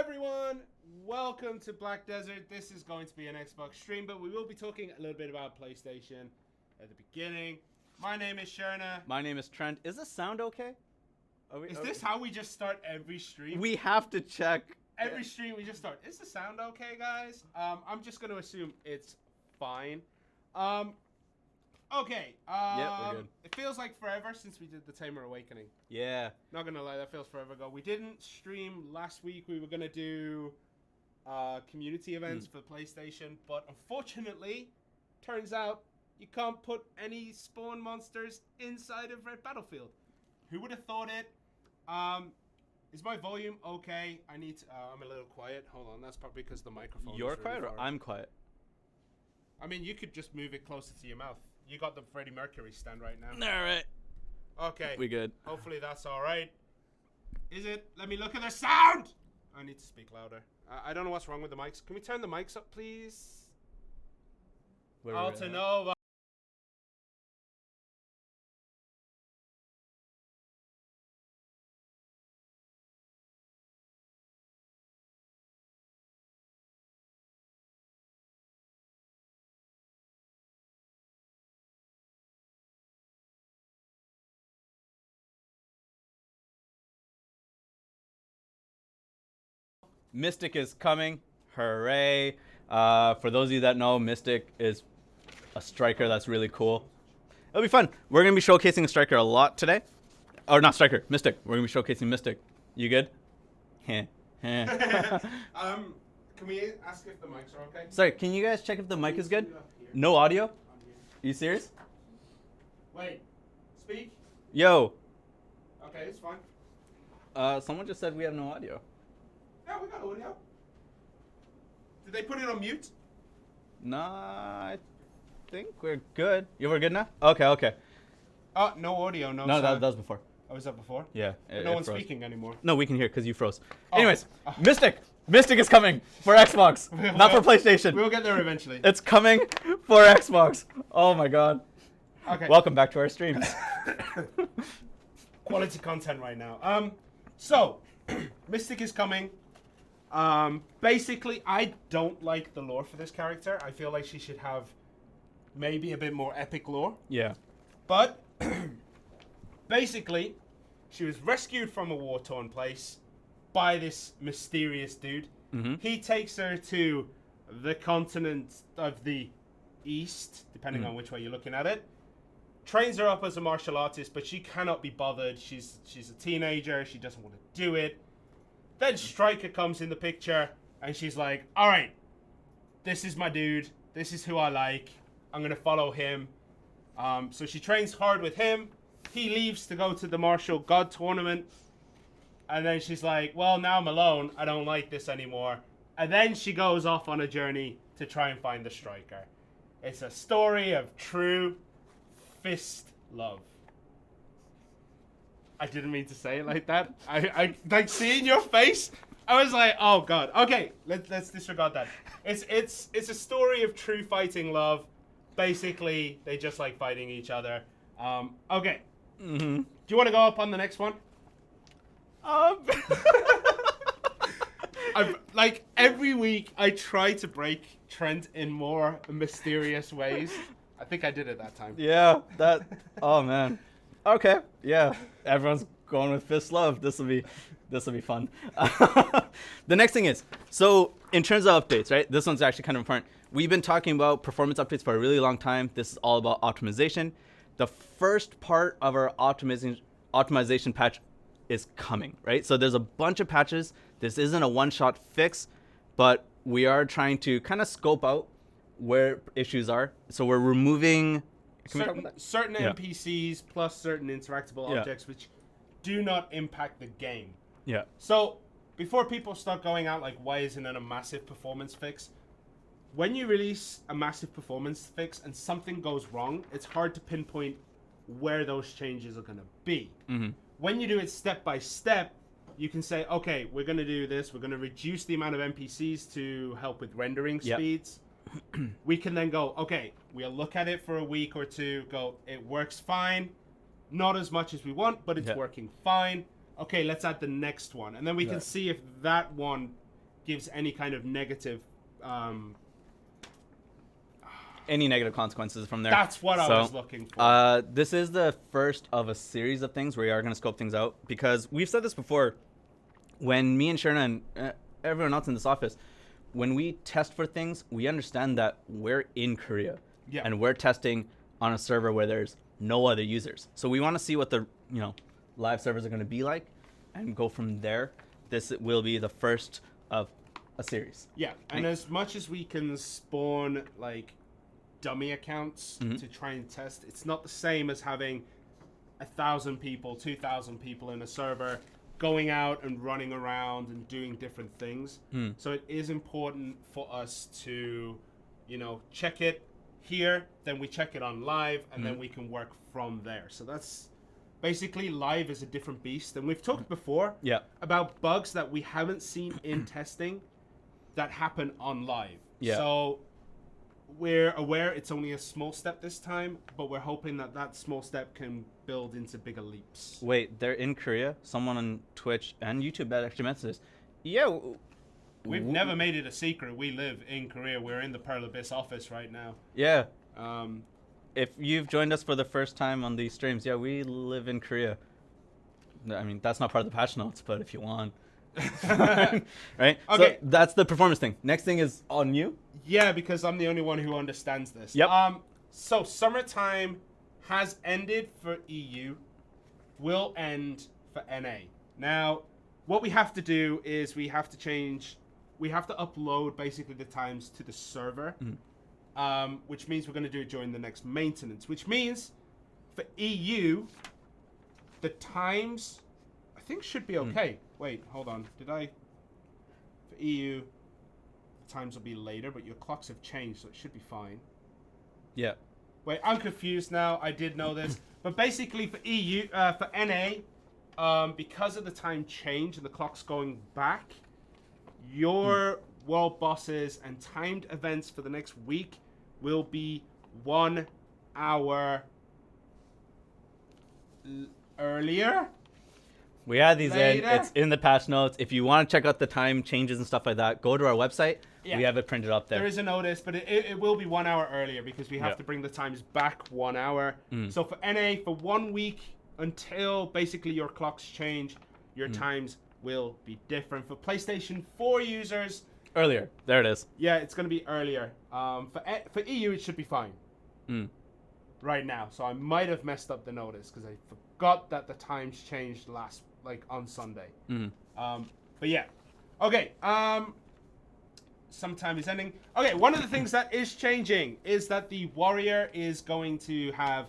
everyone, welcome to Black Desert. This is going to be an Xbox stream, but we will be talking a little bit about PlayStation at the beginning. My name is Shirna. My name is Trent. Is the sound okay? Is this how we just start every stream? We have to check. Every stream we just start. Is the sound okay, guys? I'm just going to assume it's fine. Okay. Yeah, we're good. It feels like forever since we did the Tamer Awakening. Yeah. Not gonna lie, that feels forever ago. We didn't stream last week. We were gonna do community events for PlayStation, but unfortunately, turns out you can't put any spawn monsters inside of Red Battlefield. Who would have thought it? Is my volume okay? I'm a little quiet. Hold on, that's probably because the microphone. You're is really quiet or far. I'm quiet? I mean, you could just move it closer to your mouth. You got the Freddie Mercury stand right now. All right. Okay. We good. Hopefully that's all right. Is it? Let me look at the sound. I need to speak louder. I don't know what's wrong with the mics. Can we turn the mics up, please? Altanova. Mystic is coming. Hooray. For those of you that know, Mystic is a striker that's really cool. It'll be fun. We're going to be showcasing a striker a lot today. Or not striker, Mystic. We're going to be showcasing Mystic. You good? Can we ask if the mics are okay? Sorry, can you guys check if the mic is good? No audio? Are you serious? Wait. Speak. Yo. Okay, it's fine. Someone just said we have no audio. Yeah, we got audio. Did they put it on mute? Nah, I think we're good. Yeah, we're good now? Okay. Oh, no audio, no No, sound. that was before. Oh, was that before? Yeah. No one's froze. speaking anymore. No, we can hear because you froze. Oh. Anyways, Mystic is coming for Xbox, not for PlayStation. We'll get there eventually. It's coming for Xbox. Oh my god. Okay. Welcome back to our streams. Quality content right now. So, Mystic is coming. Basically, I don't like the lore for this character. I feel like she should have maybe a bit more epic lore. Yeah. But, basically, she was rescued from a war-torn place by this mysterious dude. Mm-hmm. He takes her to the continent of the East, depending on which way you're looking at it. Trains her up as a martial artist, but she cannot be bothered. She's a teenager. She doesn't want to do it. Then Striker comes in the picture, and she's like, all right, this is my dude. This is who I like. I'm going to follow him. So she trains hard with him. He leaves to go to the Martial God Tournament. And then she's like, well, now I'm alone. I don't like this anymore. And then she goes off on a journey to try and find the Striker. It's a story of true fist love. I didn't mean to say it like that. I like seeing your face. I was like, oh god. Okay, let's disregard that. It's a story of true fighting love. Basically, they just like fighting each other. Okay. Mm-hmm. Do you want to go up on the next one? Like every week, I try to break Trent in more mysterious ways. I think I did it that time. Yeah, oh man. Okay, yeah. Everyone's going with fist love. This will be fun. The next thing is, so in terms of updates, right? This one's actually kind of important. We've been talking about performance updates for a really long time. This is all about optimization. The first part of our optimization patch is coming, right? So there's a bunch of patches. This isn't a one-shot fix, but we are trying to kind of scope out where issues are. So we're removing certain NPCs plus certain interactable objects which do not impact the game. Yeah. So before people start going out like, why isn't it a massive performance fix? When you release a massive performance fix and something goes wrong, it's hard to pinpoint where those changes are going to be. Mm-hmm. When you do it step by step, you can say, okay, we're going to do this. We're going to reduce the amount of NPCs to help with rendering speeds. We can then go, okay, we'll look at it for a week or two, go, it works fine. Not as much as we want, but it's working fine. Okay, let's add the next one. And then we can see if that one gives any kind of negative. Any negative consequences from there. That's what I was looking for. This is the first of a series of things where we are going to scope things out, because we've said this before. When me and Shirna and everyone else in this office, when we test for things, we understand that we're in Korea, and we're testing on a server where there's no other users. So we want to see what the live servers are going to be like, and go from there. This will be the first of a series. Yeah, and as much as we can spawn like dummy accounts to try and test, it's not the same as having 1,000 people, 2,000 people in a server going out and running around and doing different things. So it is important for us to, check it here, then we check it on live, and then we can work from there. So that's basically, live is a different beast. And we've talked before about bugs that we haven't seen in testing that happen on live. So we're aware it's only a small step this time, but we're hoping that small step can build into bigger leaps. Wait, they're in Korea? Someone on Twitch and YouTube actually mentioned this. Yeah. We've never made it a secret. We live in Korea. We're in the Pearl Abyss office right now. Yeah. If you've joined us for the first time on these streams, we live in Korea. I mean, that's not part of the patch notes, but if you want. Right? Okay. So that's the performance thing. Next thing is on you. Yeah, because I'm the only one who understands this. Yep. So summertime has ended for EU, will end for NA. Now, what we have to do is we have to upload basically the times to the server, which means we're going to do it during the next maintenance, which means for EU, the times, I think, should be okay. Wait, hold on. For EU, the times will be later, but your clocks have changed, so it should be fine. Yeah. Wait, I'm confused now. I did know this. But basically for EU, for NA, because of the time change and the clock's going back, your world bosses and timed events for the next week will be 1 hour earlier. We had these Later? in. It's in the patch notes. If you want to check out the time changes and stuff like that, go to our website. Yeah. We have it printed up there. There is a notice, but it will be 1 hour earlier because we have to bring the times back 1 hour. So for NA, for 1 week until basically your clocks change, your times will be different. For PlayStation 4 users... Earlier. There it is. Yeah, it's going to be earlier. For EU, it should be fine. Right now. So I might have messed up the notice because I forgot that the times changed on Sunday. But yeah. Okay. Sometime is ending. Okay, one of the things that is changing is that the warrior is going to have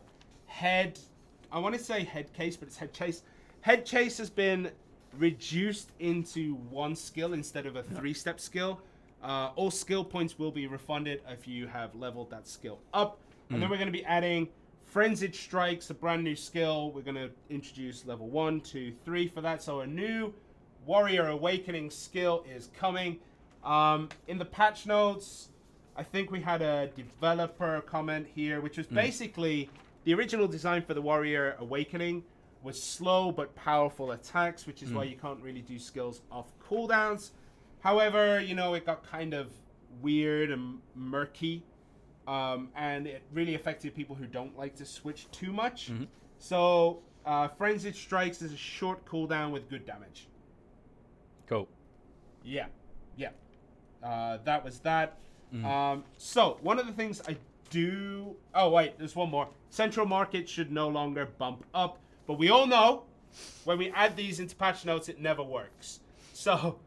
I want to say head case, but it's head chase. Head chase has been reduced into 1 skill instead of a 3-step skill. All skill points will be refunded if you have leveled that skill up. And then we're going to be adding Frenzied Strikes, a brand new skill. We're going to introduce level 1, 2, 3 for that. So a new Warrior Awakening skill is coming. In the patch notes, I think we had a developer comment here, which was basically the original design for the Warrior Awakening was slow but powerful attacks, which is why you can't really do skills off cooldowns. However, it got kind of weird and murky. And it really affected people who don't like to switch too much. So, Frenzied Strikes is a short cooldown with good damage. Cool. Yeah. That was that. So, one of the things I do... Oh, wait, there's one more. Central Market should no longer bump up. But we all know, when we add these into patch notes, it never works. So...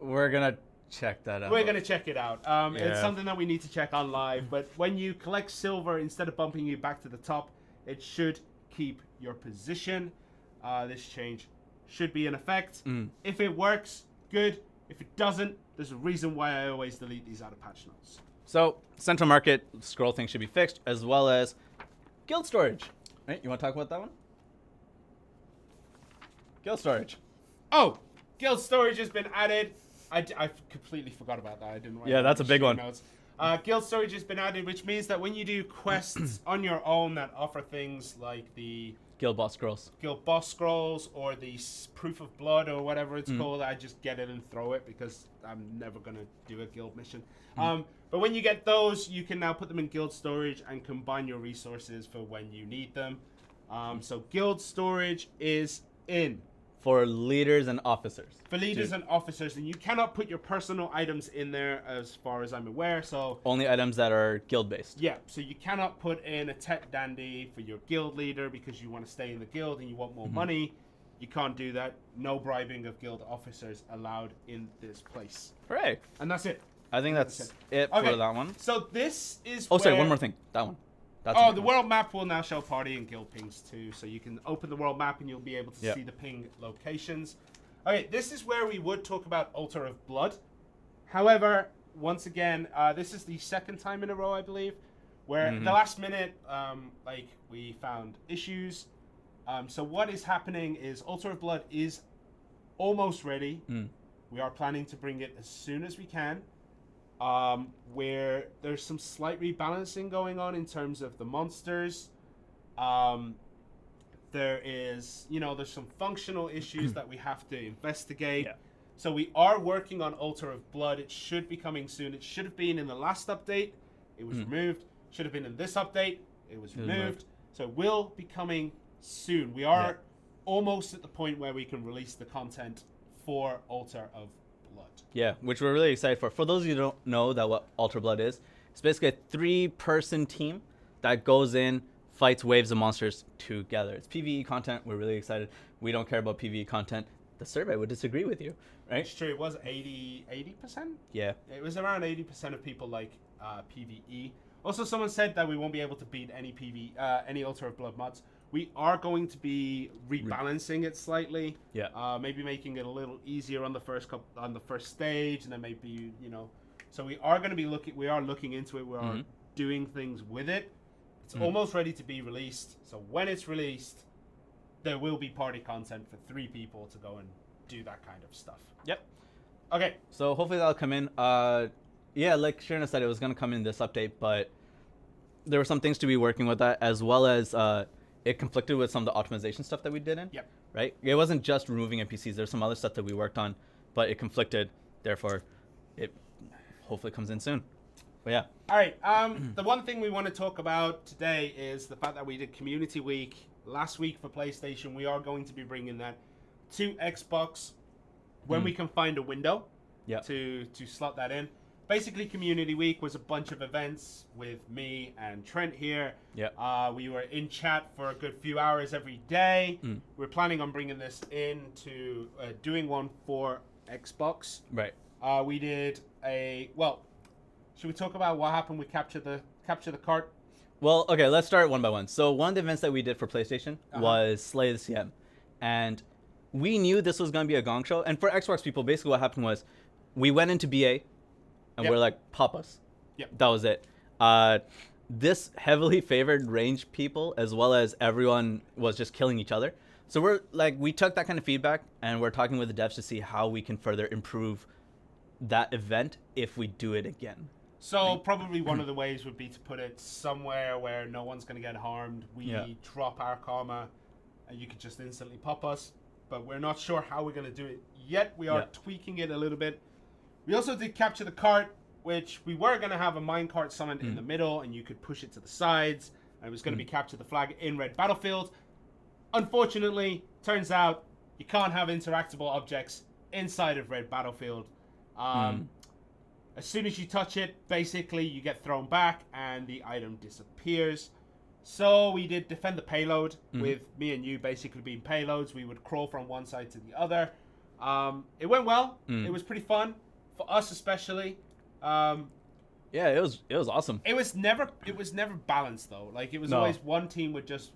We're going to check that out. We're going to check it out. It's something that we need to check on live. But when you collect silver, instead of bumping you back to the top, it should keep your position. This change should be in effect. If it works, good. If it doesn't, there's a reason why I always delete these out of patch notes. So, Central Market scroll thing should be fixed, as well as guild storage. Right? You want to talk about that one? Guild storage. Oh, guild storage has been added. I completely forgot about that. I didn't write. Yeah, that's a big one. Notes. Guild storage has been added, which means that when you do quests on your own that offer things like the Guild Boss Scrolls. Guild Boss Scrolls or the Proof of Blood or whatever it's called. I just get it and throw it because I'm never going to do a guild mission. But when you get those, you can now put them in guild storage and combine your resources for when you need them. So guild storage is in. For leaders and officers. For leaders and officers, and you cannot put your personal items in there as far as I'm aware. So only items that are guild based. yeah, so you cannot put in a tech dandy for your guild leader because you want to stay in the guild and you want more money. You can't do that. No bribing of guild officers allowed in this place. Hooray. And that's it. I think that's it for that one. So this is sorry, one more thing. That one. That's the world map will now show party and guild pings too. So you can open the world map and you'll be able to see the ping locations. Okay, this is where we would talk about Altar of Blood. However, once again, this is the second time in a row, I believe, where the last minute, we found issues. So what is happening is Altar of Blood is almost ready. We are planning to bring it as soon as we can. Where there's some slight rebalancing going on in terms of the monsters. There is, there's some functional issues that we have to investigate. Yeah. So we are working on Altar of Blood. It should be coming soon. It should have been in the last update. It was removed. Should have been in this update. It was removed. So it will be coming soon. We are almost at the point where we can release the content for Altar of Blood. Yeah, which we're really excited for. For those of you who don't know that what Altar Blood is, it's basically a 3-person team that goes in, fights waves of monsters together. It's PvE content. We're really excited. We don't care about PvE content. The survey would disagree with you, right? It's true. It was 80%? Yeah. It was around 80% of people like PvE. Also, someone said that we won't be able to beat any Altar of Blood mods. We are going to be rebalancing it slightly. Yeah. Maybe making it a little easier on the first stage, and then maybe So we are going to be looking into it. We are doing things with it. It's almost ready to be released. So when it's released, there will be party content for 3 people to go and do that kind of stuff. Yep. Okay. So hopefully that'll come in. Yeah, like Shirna said, it was going to come in this update, but there were some things to be working with that, as well as it conflicted with some of the optimization stuff that we did in. Yep. Right? It wasn't just removing NPCs. There's some other stuff that we worked on, but it conflicted. Therefore, it hopefully comes in soon. But yeah. All right. The one thing we want to talk about today is the fact that we did Community Week last week for PlayStation. We are going to be bringing that to Xbox when we can find a window to slot that in. Basically, Community Week was a bunch of events with me and Trent here. Yeah. We were in chat for a good few hours every day. We're planning on bringing this into doing one for Xbox. Right. We did should we talk about what happened with Capture the Cart? Well, okay, let's start one by one. So one of the events that we did for PlayStation was Slay the CM. And we knew this was going to be a gong show. And for Xbox people, basically what happened was we went into BA and we're like, pop us. Yep. That was it. This heavily favored range people, as well as everyone was just killing each other. So we took that kind of feedback and we're talking with the devs to see how we can further improve that event if we do it again. So probably one of the ways would be to put it somewhere where no one's going to get harmed. We drop our karma and you could just instantly pop us. But we're not sure how we're going to do it yet. We are tweaking it a little bit. We also did Capture the Cart, which we were going to have a minecart summoned in the middle and you could push it to the sides. And it was going to be Capture the Flag in Red Battlefield. Unfortunately, turns out you can't have interactable objects inside of Red Battlefield. As soon as you touch it, basically you get thrown back and the item disappears. So we did Defend the Payload with me and you basically being payloads. We would crawl from one side to the other. It went well. It was pretty fun for us, especially. Yeah, it was awesome. It was never balanced though. Like it was always one team would just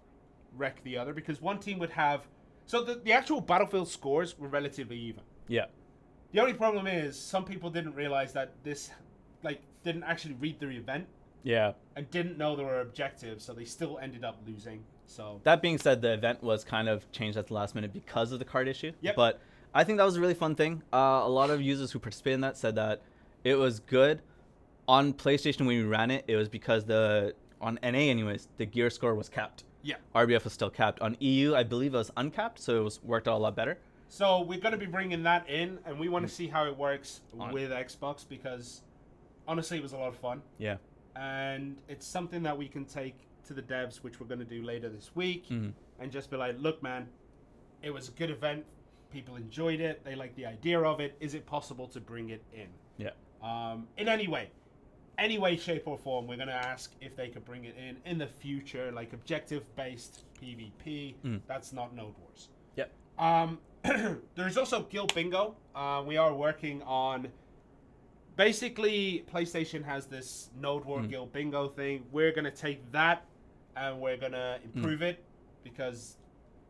wreck the other because one team would have. So the actual Battlefield scores were relatively even. Yeah. The only problem is some people didn't realize that this, didn't actually read the event. Yeah. And didn't know there were objectives, so they still ended up losing. So that being said, the event was kind of changed at the last minute because of the card issue. Yep. But I think that was a really fun thing. A lot of users who participated in that said that it was good. On PlayStation when we ran it, it was because on NA anyways, the gear score was capped. Yeah. RBF was still capped. On EU, I believe it was uncapped, so it was worked out a lot better. So we're going to be bringing that in, and we want to see how it works On- with Xbox because honestly, it was a lot of fun. Yeah. And it's something that we can take to the devs, which we're going to do later this week, and just be like, look, man, it was a good event. People enjoyed it. They like the idea of it. Is it possible to bring it in? Yeah. In any way, shape, or form, we're going to ask if they could bring it in the future, like objective-based PvP. That's not Node Wars. Yep. There's also Guild Bingo. We are working on... Basically, PlayStation has this Node War Guild Bingo thing. We're going to take that and we're going to improve it because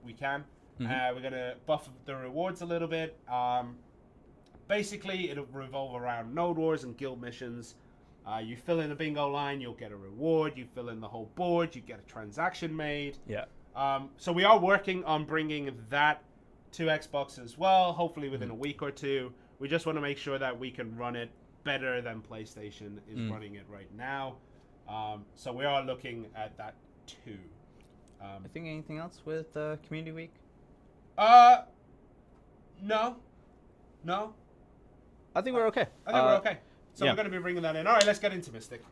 we can. We're going to buff the rewards a little bit. Basically, it'll revolve around Node Wars and guild missions. You fill in a bingo line, you'll get a reward. You fill in the whole board, you get a transaction made. Yeah. So we are working on bringing that to Xbox as well, hopefully within a week or two. We just want to make sure that we can run it better than PlayStation is running it right now. So we are looking at that too. I think anything else with Community Week? No. I think we're okay. I think we're okay. So yeah. we're going to be bringing that in. All right, let's get into Mystic.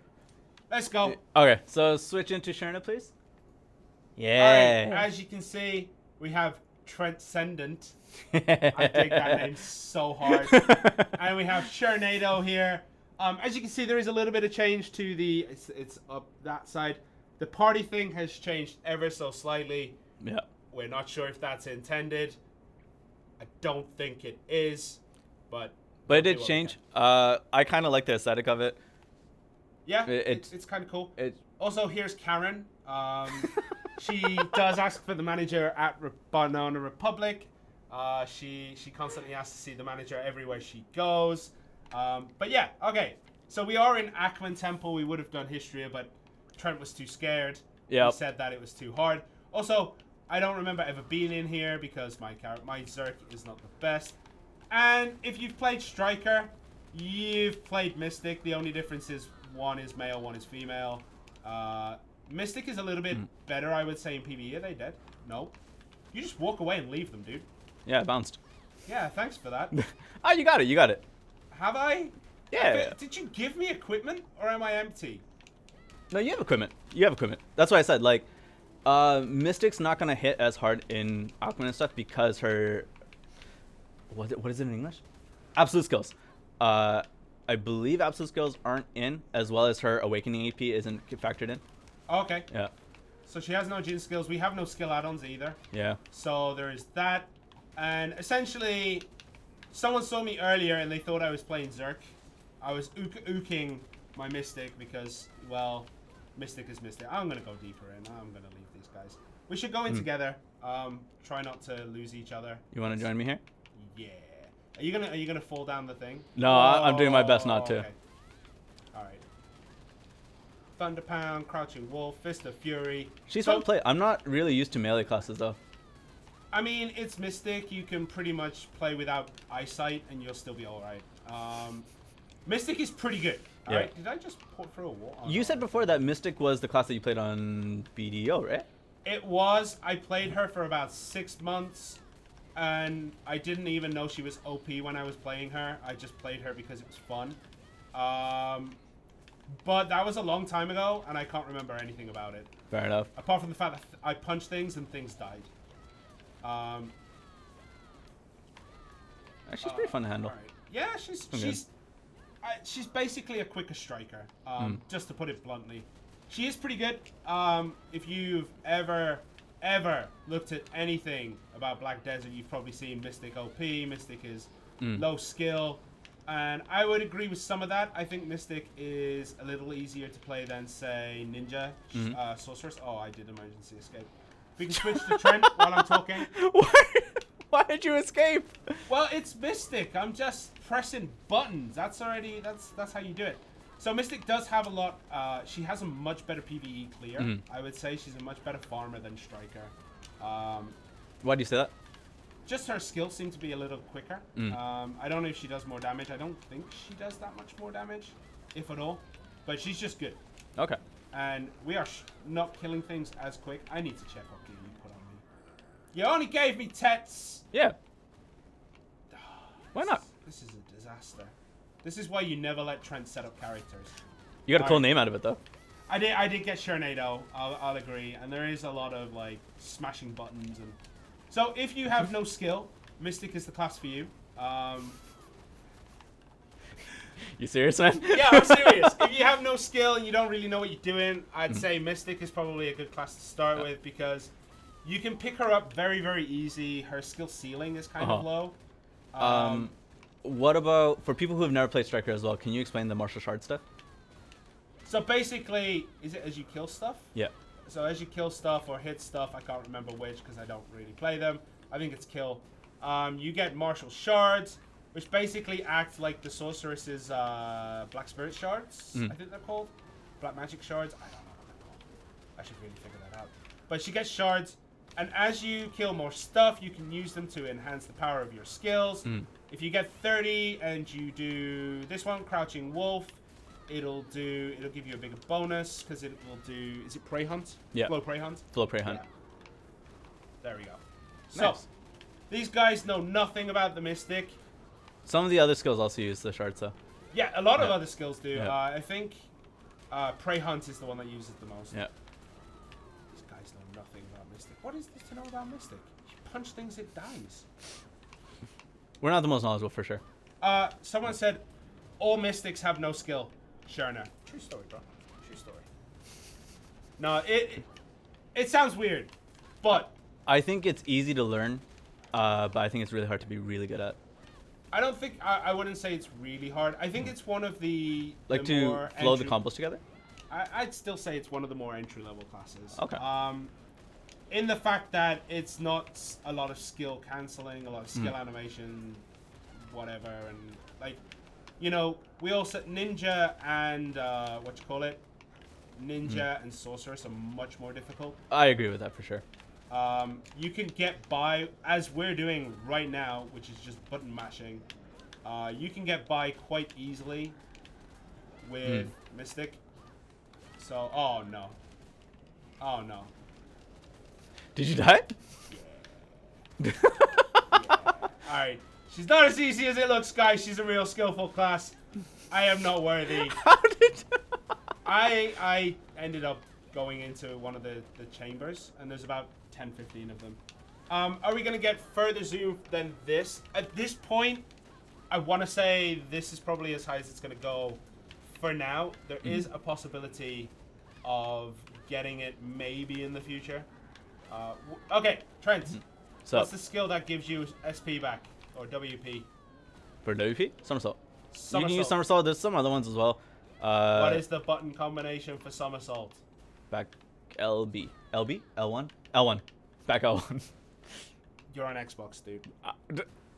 Let's go. Okay, so switch into Shirna, please. All Yeah. right, as you can see, we have Transcendent. I dig that name so hard. And we have Shirnado here. As you can see, there is a little bit of change to the... It's up that side. The party thing has changed ever so slightly. Yeah. We're not sure if that's intended. I don't think it is, but... But it did change. I kind of like the aesthetic of it. Yeah, it's kind of cool. Also, here's Karen. She does ask for the manager at Banana Republic. She constantly asks to see the manager everywhere she goes. But yeah, okay. So we are in Ackman Temple. We would have done Histria, but Trent was too scared. Yep. He said that it was too hard. Also, I don't remember ever being in here because my Zerk is not the best. And if you've played Striker, you've played Mystic. The only difference is one is male, one is female. Mystic is a little bit better, I would say, in PvE. Are they dead? No. You just walk away and leave them, dude. Yeah, it bounced. Yeah, thanks for that. Oh, you got it. You got it. Have I? Yeah. Did you give me equipment, or am I empty? No, you have equipment. You have equipment. That's why I said, like, Mystic's not going to hit as hard in Aquaman and stuff because her... What is it in English? Absolute skills. I believe absolute skills aren't in, as well as her awakening AP isn't factored in. Okay. Yeah. So she has no Jin skills. We have no skill add-ons either. Yeah. So there is that. And essentially, someone saw me earlier and they thought I was playing Zerk. I was ooking my Mystic because, well, Mystic is Mystic. I'm going to go deeper in. I'm going to leave these guys. We should go in together. Try not to lose each other. You want to join me here? Yeah. Are you gonna fall down the thing? No, I'm doing my best not to. Okay. All right. Thunder Pound, Crouching Wolf, Fist of Fury. She's fun to play. I'm not really used to melee classes though. I mean, it's Mystic. You can pretty much play without eyesight, and you'll still be all right. Mystic is pretty good. All right. Did I just put through a wall? Oh, You said before that Mystic was the class that you played on BDO, right? It was. I played her for about 6 months. And I didn't even know she was OP when I was playing her. I just played her because it was fun. But that was a long time ago, and I can't remember anything about it. Fair enough. Apart from the fact that I punched things and things died. She's pretty fun to handle. Right. Yeah, she's basically a quicker striker. Just to put it bluntly, she is pretty good. If you've ever looked at anything about Black Desert, you've probably seen Mystic OP. Mystic is low skill, and I would agree with some of that. I think Mystic is a little easier to play than, say, Ninja Sorceress. Oh, I did emergency escape. We can switch to Trent while I'm talking. Why did you escape? Well, it's Mystic. I'm just pressing buttons. That's how you do it. So Mystic does have a lot. She has a much better PvE clear. I would say she's a much better farmer than Striker. Why do you say that? Just her skills seem to be a little quicker. I don't know if she does more damage. I don't think she does that much more damage, if at all. But she's just good. Okay. and we are not killing things as quick. I need to check what gear you put on me. You only gave me tets. Yeah. Why not? This is a disaster. This is why you never let Trent set up characters. You got a cool name out of it though. I did get Shirna though. I'll agree, and there is a lot of like smashing buttons and. So if you have no skill, Mystic is the class for you. You serious, man? Yeah, I'm serious. If you have no skill and you don't really know what you're doing, I'd say Mystic is probably a good class to start with because you can pick her up very, very easy. Her skill ceiling is kind of low. What about for people who have never played Striker as well? Can you explain the martial shard stuff? So basically, is it as you kill stuff? Yeah. So as you kill stuff or hit stuff, I can't remember which because I don't really play them. I think it's kill. You get martial shards, which basically act like the sorceress's black spirit shards. I think they're called black magic shards. I don't know what they're called. I should really figure that out. But she gets shards, and as you kill more stuff, you can use them to enhance the power of your skills. If you get 30 and you do this one, Crouching Wolf, it'll give you a bigger bonus because it will do. Is it Prey Hunt? Yeah. Flow Prey Hunt. Flow Prey Hunt. Yeah. There we go. Nice. So these guys know nothing about the Mystic. Some of the other skills also use the shards though. Yeah, a lot of other skills do. Yeah. I think Prey Hunt is the one that uses the most. Yeah. These guys know nothing about Mystic. What is there to know about Mystic? You punch things, it dies. We're not the most knowledgeable for sure. Someone said all Mystics have no skill. Shirna. True story, bro. True story. No, it sounds weird, but I think it's easy to learn, but I think it's really hard to be really good at. I don't think I wouldn't say it's really hard. I think it's one of the Like the to more flow the entry- combos together. I'd still say it's one of the more entry level classes. Okay. In the fact that it's not a lot of skill canceling, a lot of skill animation, whatever, and like, you know, we also ninja and ninja and sorceress are much more difficult. I agree with that for sure. You can get by, as we're doing right now, which is just button mashing. You can get by quite easily with Mystic. So, oh no. Oh no. Did you die? Yeah. Alright. She's not as easy as it looks, guys. She's a real skillful class. I am not worthy. How did I ended up going into one of the chambers, and there's about 10, 15 of them. Are we going to get further zoom than this? At this point, I want to say this is probably as high as it's going to go for now. There is a possibility of getting it maybe in the future. Okay, Trent. So What's the skill that gives you SP back? Or WP? for WP, somersault. You can Somersault. use somersault. There's some other ones as well. What is the button combination for somersault? Back LB, LB, L1, L1, back L1. You're on Xbox, dude.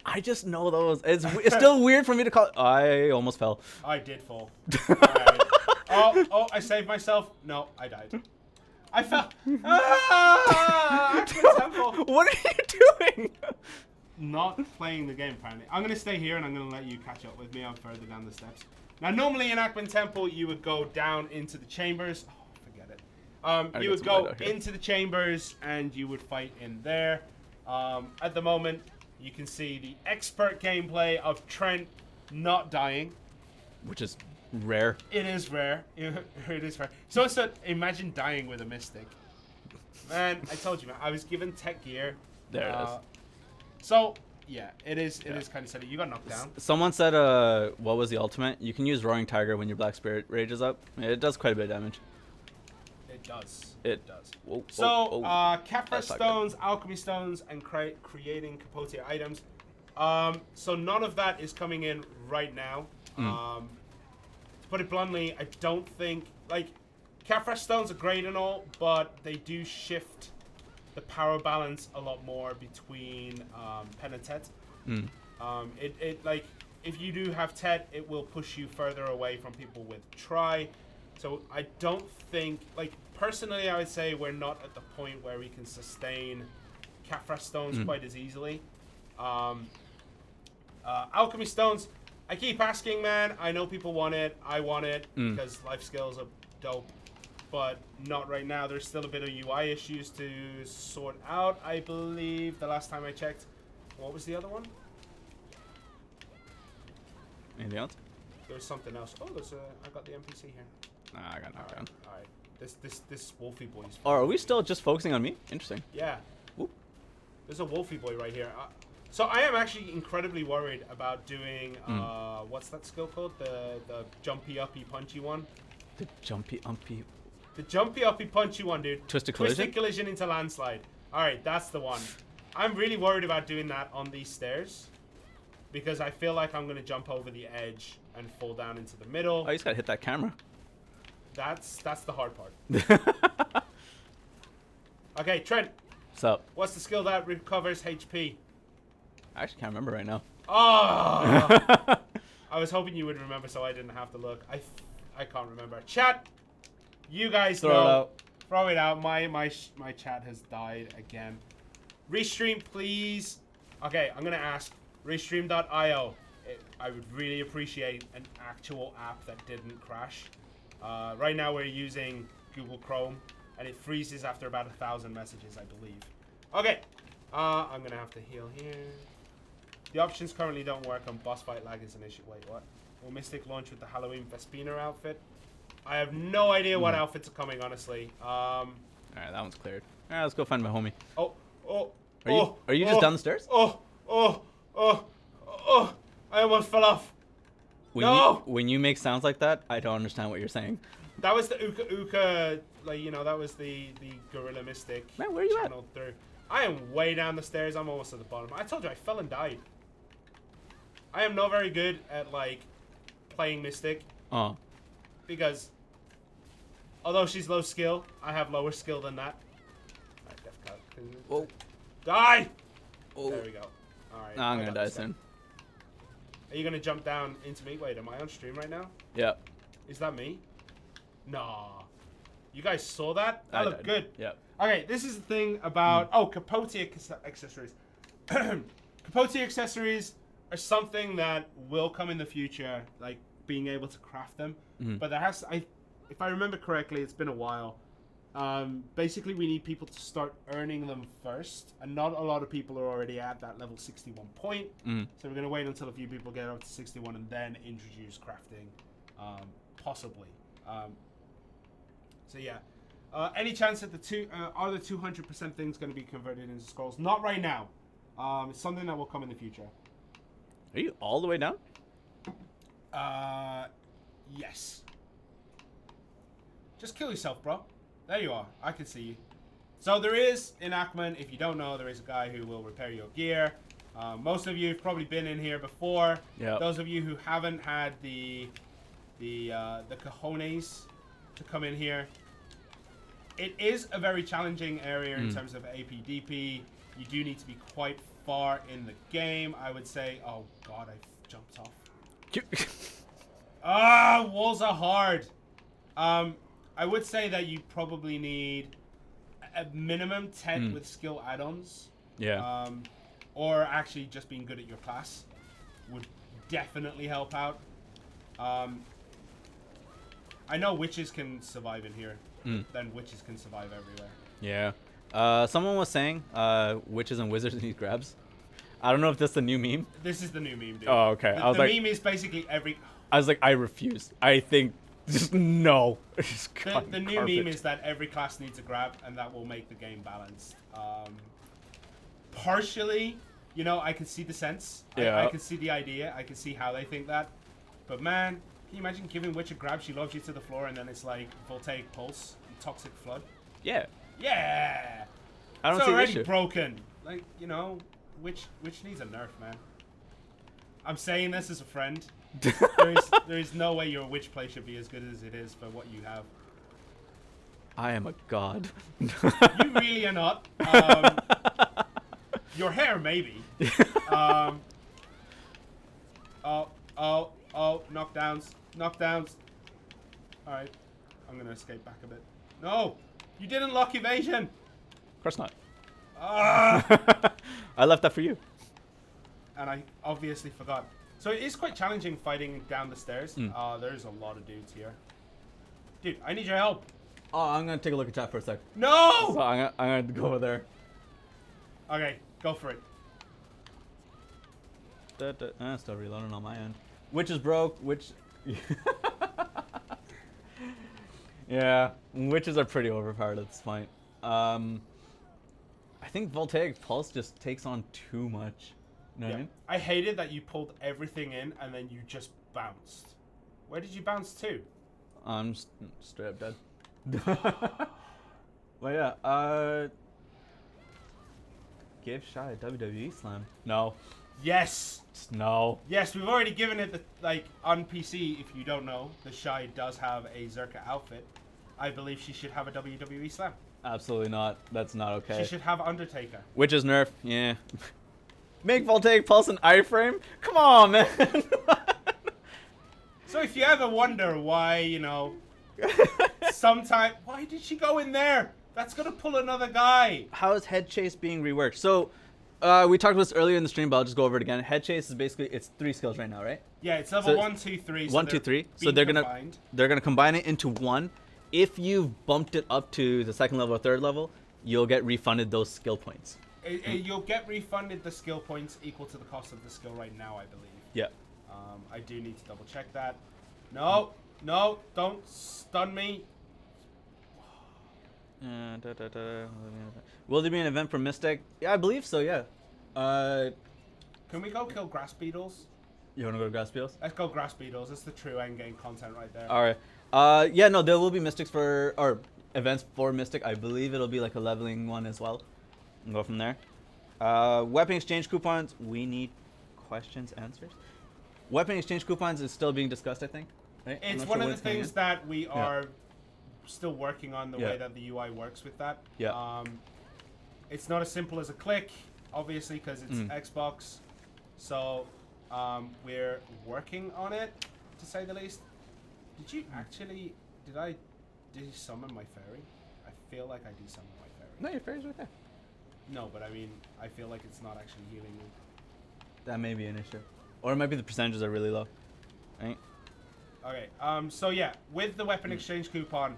I just know those. It's still weird for me to call. I almost fell. I did fall. Alright. Oh, I saved myself. No, I died. I fell. What are you doing? Not playing the game, apparently. I'm going to stay here and I'm going to let you catch up with me. I'm further down the steps. Now, normally in Akban Temple, you would go down into the chambers. Oh, forget it. You would go into the chambers and you would fight in there. At the moment, you can see the expert gameplay of Trent not dying. Which is rare. It is rare. It is rare. So imagine dying with a Mystic. Man, I told you, man. I was given tech gear. There it is. So, yeah, it is kind of silly. You got knocked down. Someone said, what was the ultimate? You can use Roaring Tiger when your Black Spirit rages up. It does quite a bit of damage. It does. It does. Whoa, So, Kafra That's not good. stones, alchemy stones, and creating Capotea items. So none of that is coming in right now. To put it bluntly, I don't think, like, Kafra stones are great and all, but they do shift the power balance a lot more between Pen and Tet. Like, if you do have Tet, it will push you further away from people with Tri. So I don't think, like, personally, I would say we're not at the point where we can sustain Kafra stones quite as easily. Alchemy stones, I keep asking, man. I know people want it. I want it because life skills are dope. but not right now. There's still a bit of UI issues to sort out, I believe, the last time I checked. What was the other one? Anything else? There's something else. Oh, I got the NPC here. Nah, I got knocked down. All right. This Wolfie boy's. Oh, are we still just focusing on me? Interesting. Yeah. Ooh. There's a Wolfie boy right here. So I am actually incredibly worried about doing what's that skill called? The jumpy uppy punchy one. The jumpy umpy. The jumpy uppy punchy one, dude. Twisted collision? Twisted collision into landslide. All right, that's the one. I'm really worried about doing that on these stairs because I feel like I'm gonna jump over the edge and fall down into the middle. Oh, you just gotta hit that camera. That's the hard part. Okay, Trent. What's up? What's the skill that recovers HP? I actually can't remember right now. Oh! I was hoping you would remember so I didn't have to look. I can't remember. Chat, you guys Throw it know. out. Throw it out. My chat has died again. Restream, please. Okay, I'm gonna ask restream.io. I would really appreciate an actual app that didn't crash. Right now we're using Google Chrome, and it freezes after about 1,000 messages, I believe. Okay, I'm gonna have to heal here. The options currently don't work on boss fight lag is an issue. Wait, what? Will Mystic launch with the Halloween Vespina outfit? I have no idea what outfits are coming, honestly. Alright, that one's cleared. Alright, let's go find my homie. Are you just down the stairs? I almost fell off. When you make sounds like that, I don't understand what you're saying. That was the Uka, like, you know, that was the Gorilla Mystic. Man, where are you at? Through. I am way down the stairs. I'm almost at the bottom. I told you I fell and died. I am not very good at, like, playing Mystic. Oh. Because, although she's low skill, I have lower skill than that. Alright, Whoa. Die! Oh. There we go. Alright. Nah, I'm gonna die soon. Are you gonna jump down into me? Wait, am I on stream right now? Yep. Is that me? Nah. You guys saw that? That looked good. Yep. Okay, this is the thing about... Oh, Capote accessories. Capote accessories are something that will come in the future, like being able to craft them. But there has... if I remember correctly, it's been a while. Basically, we need people to start earning them first. And not a lot of people are already at that level 61 point. So we're going to wait until a few people get up to 61 and then introduce crafting. Possibly. So yeah. Any chance that are the 200% things going to be converted into scrolls? Not right now. It's something that will come in the future. Are you all the way down? Yes. Just kill yourself, bro. There you are. I can see you. So there is, in Ackman, if you don't know, there is a guy who will repair your gear. Most of you have probably been in here before. Yep. Those of you who haven't had the cojones to come in here, it is a very challenging area in terms of APDP. You do need to be quite far in the game, I would say. Oh god, I jumped off. Walls are hard. I would say that you probably need a minimum 10 with skill add-ons. Yeah. Or actually just being good at your class would definitely help out. I know witches can survive in here. Then witches can survive everywhere. Yeah. Someone was saying witches and wizards need grabs. I don't know if that's the new meme. This is the new meme, dude. Oh, okay. The meme is basically every... I was like, I refuse. I think... Just no. The new meme is that every class needs a grab, and that will make the game balanced. Partially, you know, I can see the sense. Yeah. I can see the idea. I can see how they think that. But man, can you imagine giving Witch a grab? She loves you to the floor, and then it's like Voltaic Pulse, and Toxic Flood. Yeah. Yeah. I don't it's see already the issue. broken. Like, you know, Witch needs a nerf, man. I'm saying this as a friend. there is no way your witch play should be as good as it is for what you have. I am a god. You really are not. Your hair, maybe. Knockdowns. Alright. I'm gonna escape back a bit. No! You didn't lock evasion! Of course not. Ah! I left that for you. And I obviously forgot. So it is quite challenging fighting down the stairs. There's a lot of dudes here. Dude, I need your help. Oh, I'm gonna take a look at chat for a sec. No! So I'm gonna go over there. Okay, go for it. Still reloading on my end. Which is broke, which... yeah, witches are pretty overpowered at this point. I think Voltaic Pulse just takes on too much. You know what I mean? I hated that you pulled everything in and then you just bounced. Where did you bounce to? I'm straight up dead. Well, yeah, give Shy a WWE slam. No. Yes! No. Yes, we've already given it the, like, on PC, if you don't know, the Shy does have a Zerka outfit. I believe she should have a WWE slam. Absolutely not. That's not okay. She should have Undertaker. Which is nerf, yeah. Make Voltaic Pulse an iframe? Come on, man. So if you ever wonder why, you know, sometime, why did she go in there? That's gonna pull another guy. How is head chase being reworked? So, we talked about this earlier in the stream, but I'll just go over it again. Head chase is basically, it's 3 skills right now, right? Yeah, it's level So 1, 2, 3. 1, 2, 3. So they're gonna combine it into one. If you've bumped it up to the 2nd level or 3rd level, you'll get refunded those skill points. You'll get refunded the skill points equal to the cost of the skill right now, I believe. Yeah. I do need to double check that. No, no, don't stun me. Will there be an event for Mystic? Yeah, I believe so, yeah. Can we go kill grass beetles? You wanna go to Grass Beetles? Let's go grass beetles. That's the true endgame content right there. Alright. Yeah, no, there will be Mystics or events for Mystic. I believe it'll be like a leveling one as well. And go from there. Weapon exchange coupons. We need questions, answers. Weapon exchange coupons is still being discussed, I think. Right? It's one of the things that we are still working on the way that the UI works with that. Yeah. It's not as simple as a click, obviously, because it's Xbox. So we're working on it, to say the least. Did you actually... Did you summon my fairy? I feel like I de-summoned my fairy. No, your fairy's right there. No, but I mean, I feel like it's not actually healing me. That may be an issue. Or it might be the percentages are really low. Right? Okay, so yeah, with the weapon exchange coupon,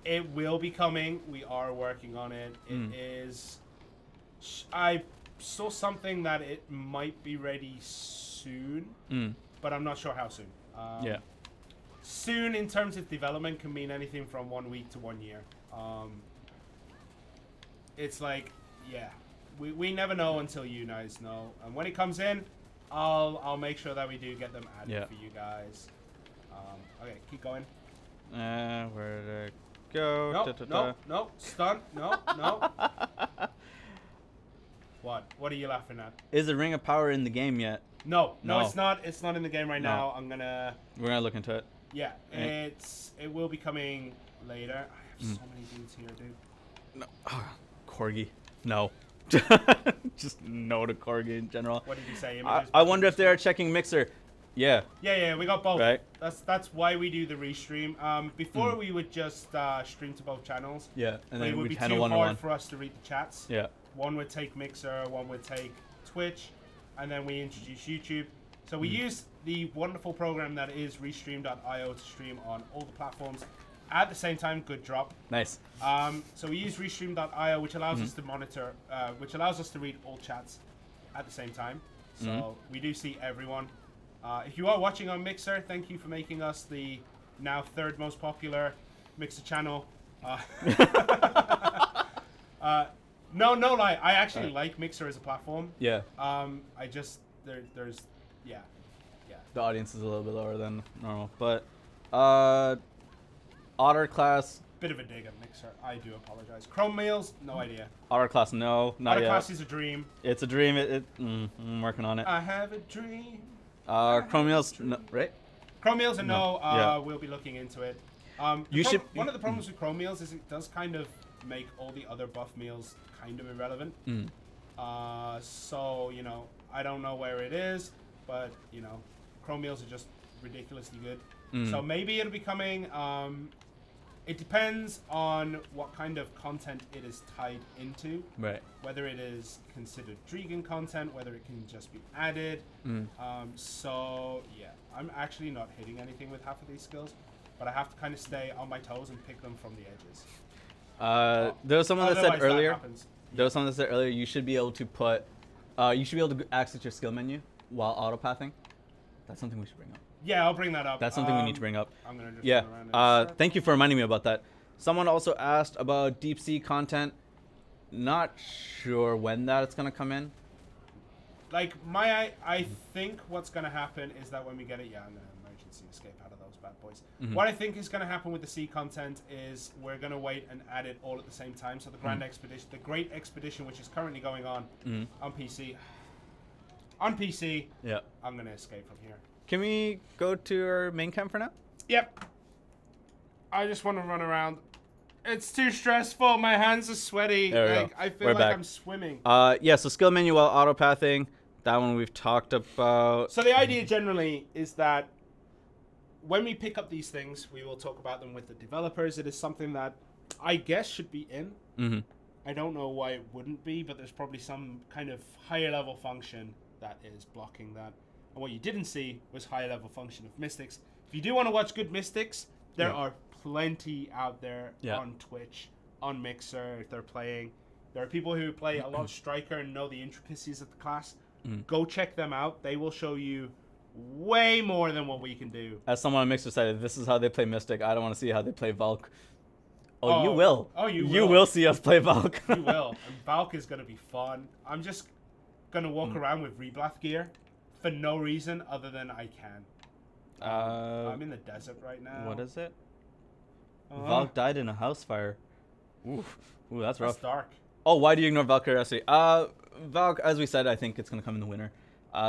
it will be coming. We are working on it. It is... I saw something that it might be ready soon, but I'm not sure how soon. Yeah. Soon, in terms of development, can mean anything from 1 week to 1 year. It's like, yeah, we never know until you guys know. And when it comes in, I'll make sure that we do get them added for you guys. Okay, keep going. Where did it go? No, stun, no. What are you laughing at? Is the Ring of Power in the game yet? No, it's not. It's not in the game right now. We're gonna look into it. Yeah, it will be coming later. I have so many dudes here, dude. No. Corgi. No. Just no to Corgi in general. What did you say? I wonder if they are checking Mixer. Yeah. Yeah, we got both. Right. That's why we do the restream. Before we would just stream to both channels. Yeah, and then it would be handle too hard one-on-one for us to read the chats. Yeah. One would take Mixer, one would take Twitch, and then we introduce YouTube. So we use the wonderful program that is Restream.io to stream on all the platforms at the same time. Good drop. Nice. So we use Restream.io, which allows us to monitor, which allows us to read all chats at the same time. So we do see everyone. If you are watching on Mixer, thank you for making us the now 3rd most popular Mixer channel. No lie, I actually like Mixer as a platform. Yeah. I just there's yeah. The audience is a little bit lower than normal, but Otter class. Bit of a dig at Mixer. I do apologize. Chrome Meals, no idea. Otter class, no, not Otter yet. class is a dream. It's a dream. I'm working on it. I have a dream. Chrome Meals, no, right? Chrome Meals, and no. We'll be looking into it. One of the problems with Chrome Meals is it does kind of make all the other buff meals kind of irrelevant. So, you know, I don't know where it is, but, you know, Chrome Meals are just ridiculously good. So maybe it'll be coming. It depends on what kind of content it is tied into. Right. Whether it is considered Dregan content, whether it can just be added. So, yeah, I'm actually not hitting anything with half of these skills. but I have to kind of stay on my toes and pick them from the edges. There was someone that said Otherwise, earlier. happens. There was someone that said earlier you should be able to put, you should be able to access your skill menu while autopathing. That's something we should bring up. Yeah, I'll bring that up. That's something we need to bring up. I'm gonna just Yeah. run around in a circle. Thank you for reminding me about that. Someone also asked about deep sea content. Not sure when that's gonna come in. Like I think what's gonna happen is that when we get it, I'm gonna emergency escape out of those bad boys. Mhm. What I think is gonna happen with the sea content is we're gonna wait and add it all at the same time. So the Grand Expedition, the Great Expedition, which is currently going on on PC. On PC, Yeah. I'm gonna escape from here. Can we go to our main camp for now? Yep. I just want to run around. It's too stressful. My hands are sweaty. There we go. I feel We're like back. I'm swimming. Yeah. So skill menu while autopathing. That one we've talked about. So the idea generally is that when we pick up these things, we will talk about them with the developers. It is something that I guess should be in. Mm-hmm. I don't know why it wouldn't be, but there's probably some kind of higher level function that is blocking that. And what you didn't see was higher level function of Mystics. If you do want to watch good Mystics, there are plenty out there on Twitch, on Mixer, if they're playing. There are people who play a lot of Striker and know the intricacies of the class. Go check them out. They will show you way more than what we can do. As someone on Mixer said, this is how they play Mystic. I don't want to see how they play Valk. Oh, you will. Oh, you will. You will see us play Valk. You will. And Valk is going to be fun. I'm just going to walk around with Reblath gear for no reason other than I can. I'm in the desert right now. What is it? Valk died in a house fire. Ooh, that's rough. That's dark. Oh, why do you ignore Valk curiosity? Valk, as we said, I think it's going to come in the winter.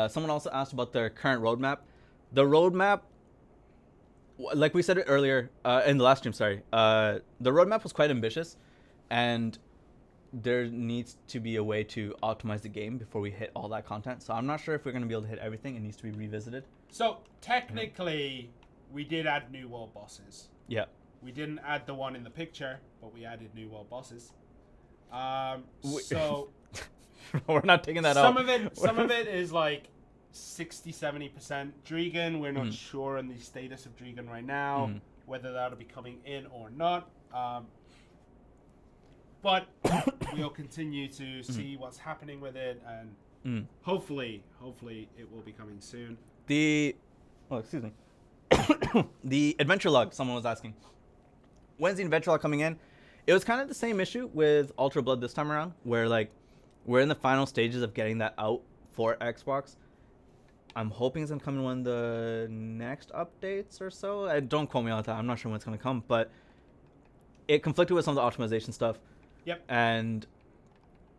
Someone also asked about their current roadmap. The roadmap, like we said it earlier in the last stream, sorry. The roadmap was quite ambitious, and there needs to be a way to optimize the game before we hit all that content. So I'm not sure if we're going to be able to hit everything. It needs to be revisited. So technically, we did add new world bosses. Yeah. We didn't add the one in the picture, but we added new world bosses. So we're not taking that out. Some of it is like 60-70%. Drigan, we're not sure on the status of Drigan right now, whether that'll be coming in or not. But we'll continue to see what's happening with it, and hopefully it will be coming soon. Excuse me. The adventure log, someone was asking. When's the adventure log coming in? It was kind of the same issue with Ultra Blood this time around, where like we're in the final stages of getting that out for Xbox. I'm hoping it's gonna come in one of the next updates or so. Don't quote me on that. I'm not sure when it's gonna come, but it conflicted with some of the optimization stuff. Yep. And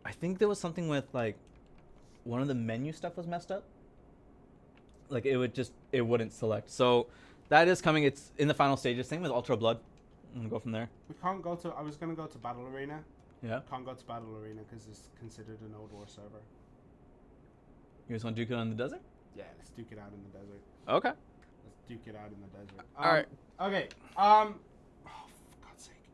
I think there was something with like one of the menu stuff was messed up. Like it wouldn't select. So that is coming. It's in the final stages. Same with Ultra Blood. I'm gonna go from there. We can't go to. I was gonna go to Battle Arena. Yeah. Can't go to Battle Arena because it's considered an Old War server. You guys want to duke it on the desert? Yeah, let's duke it out in the desert. Okay. Let's duke it out in the desert. All right. Okay. Oh, for God's sake.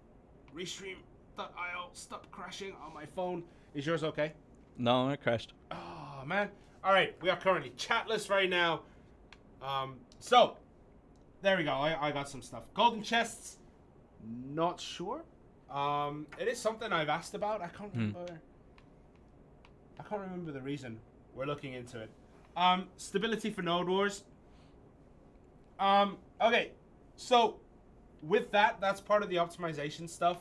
Restream.io. Stop crashing on my phone. Is yours okay? No, it crashed. Oh, man. All right. We are currently chatless right now. So, there we go. I got some stuff. Golden chests. Not sure. It is something I've asked about. I can't remember. I can't remember the reason. We're looking into it. Stability for Node Wars. Okay. So, with that, that's part of the optimization stuff.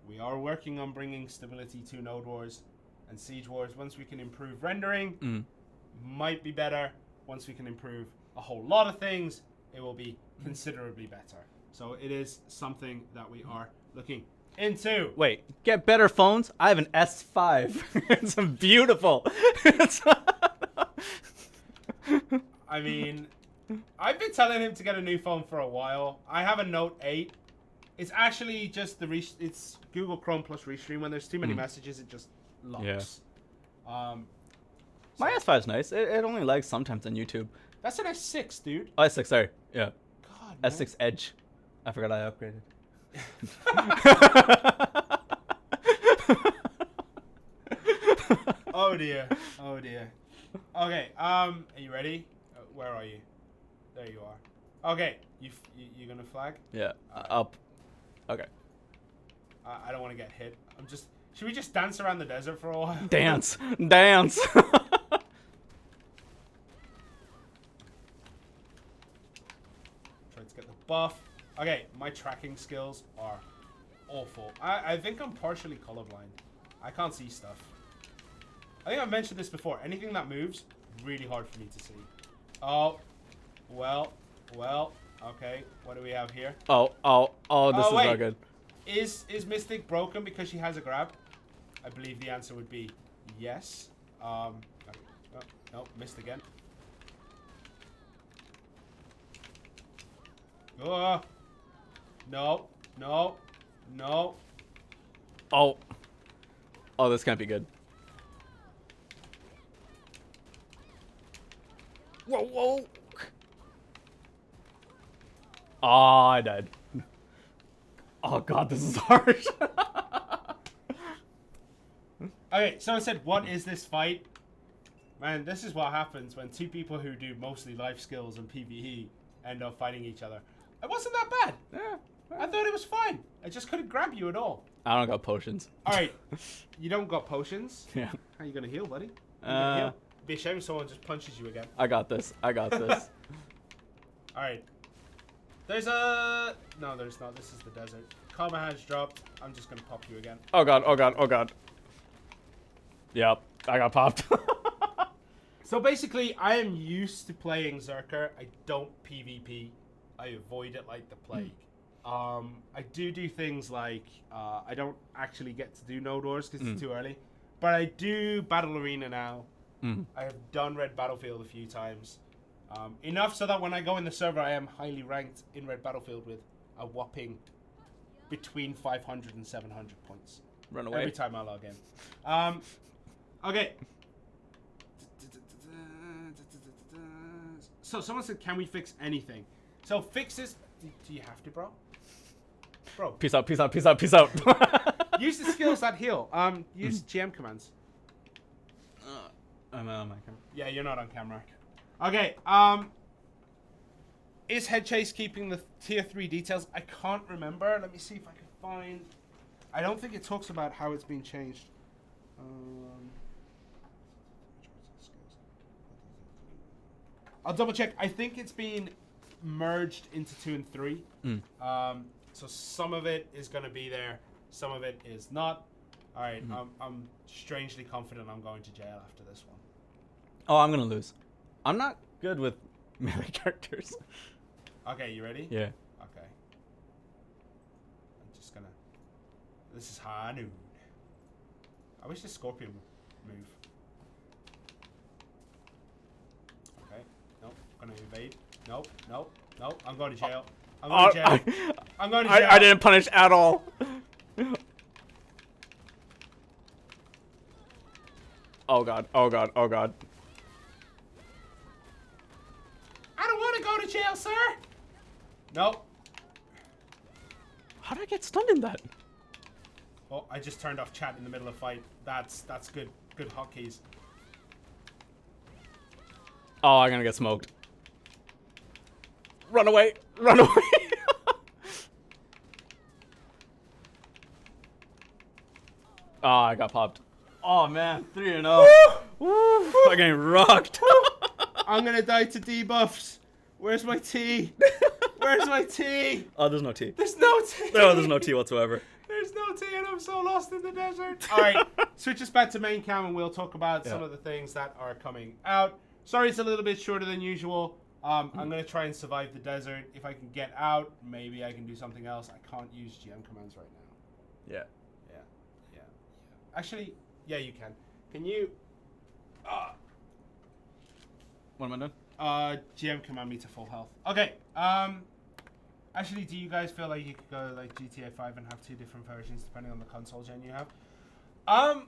We are working on bringing stability to Node Wars and Siege Wars. Once we can improve rendering, might be better. Once we can improve a whole lot of things, it will be considerably better. So it is something that we are looking into. Wait, get better phones? I have an S5. It's beautiful. I mean, I've been telling him to get a new phone for a while. I have a Note 8. It's actually just it's Google Chrome plus Restream. When there's too many messages, it just locks. Yeah. My S5 is nice. It only lags sometimes on YouTube. That's an S6, dude. Oh, S6, sorry. Yeah. God, man. S6 Edge. I forgot I upgraded. Oh dear. Oh dear. Okay. Are you ready? Where are you? There you are. Okay, you're gonna flag? Yeah. Alright. Up. Okay. I don't want to get hit. Should we just dance around the desert for a while? Dance. Dance. Try to get the buff. Okay, my tracking skills are awful. I think I'm partially colorblind. I can't see stuff. I think I've mentioned this before. Anything that moves, really hard for me to see. Oh, well, okay. What do we have here? Oh, this is not good. Is Mystic broken because she has a grab? I believe the answer would be yes. No, missed again. No. Oh, this can't be good. Whoa. Oh, I died. Oh god, this is harsh. Okay, so I said, what is this fight? Man, this is what happens when two people who do mostly life skills and PvE end up fighting each other. It wasn't that bad. Yeah. I thought it was fine. I just couldn't grab you at all. I don't got potions. Alright, you don't got potions? Yeah. How you gonna heal, buddy? Heal? Be a shame if someone just punches you again. I got this. Alright. There's a... No, there's not. This is the desert. Karma has dropped. I'm just gonna pop you again. Oh god. Yep, I got popped. So basically, I am used to playing Zerker. I don't PvP. I avoid it like the plague. I do things like I don't actually get to do no doors because it's too early, but I do Battle Arena now. I have done Red Battlefield a few times, enough so that when I go in the server, I am highly ranked in Red Battlefield with a whopping between 500 and 700 points. Run away. Every time I log in. Okay. So someone said, can we fix anything? So fixes... Do you have to, bro? Bro. Peace out. Use the skills that heal. Use GM commands. I'm on my camera. Yeah, you're not on camera. Okay, is Head Chase keeping the tier 3 details? I can't remember. Let me see if I can find... I don't think it talks about how it's been changed. I'll double check. I think it's been merged into 2 and 3. So some of it is going to be there. Some of it is not. All right, I'm strangely confident I'm going to jail after this one. Oh, I'm going to lose. I'm not good with melee characters. Okay, you ready? Yeah. Okay. I'm just going to... This is high noon. I wish the Scorpion would move. Okay. Nope. Gonna evade. Nope. I'm going to jail. I'm going to jail. I'm going to jail. I didn't punish at all. Oh god. I don't want to go to jail, sir. Nope. How did I get stunned in that? Oh, I just turned off chat in the middle of fight. That's good hotkeys. Oh, I'm gonna get smoked. Run away. Oh, I got popped. Oh man, 3-0. Woo! Fucking rocked. I'm gonna die to debuffs. Where's my tea? Where's my tea? Oh, there's no tea. There's no tea. No, there's no tea whatsoever. There's no tea and I'm so lost in the desert. Alright, switch us back to main cam and we'll talk about some of the things that are coming out. Sorry it's a little bit shorter than usual. I'm going to try and survive the desert. If I can get out, maybe I can do something else. I can't use GM commands right now. Yeah. Actually, yeah, you can. Can you... What am I doing? GM command me to full health. Okay, actually, do you guys feel like you could go like GTA 5 and have 2 different versions depending on the console gen you have? I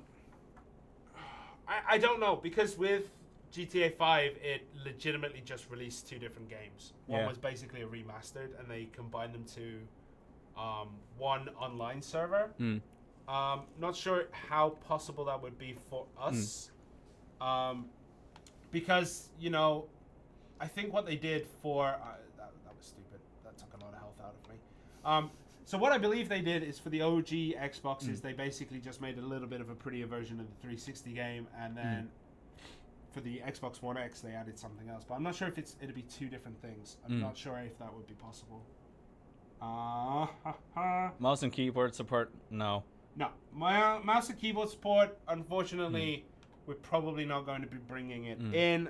don't know, because with GTA 5, it legitimately just released 2 different games. One was basically a remastered, and they combined them to one online server. Not sure how possible that would be for us. Because, you know, I think what they did for... that was that took a lot of health out of me. So what I believe they did is for the OG Xboxes, they basically just made a little bit of a prettier version of the 360 game, and then for the Xbox One X, they added something else. But I'm not sure if it'd be two different things. I'm not sure if that would be possible. Mouse and keyboard support? No. No. My mouse and keyboard support, unfortunately, we're probably not going to be bringing it in.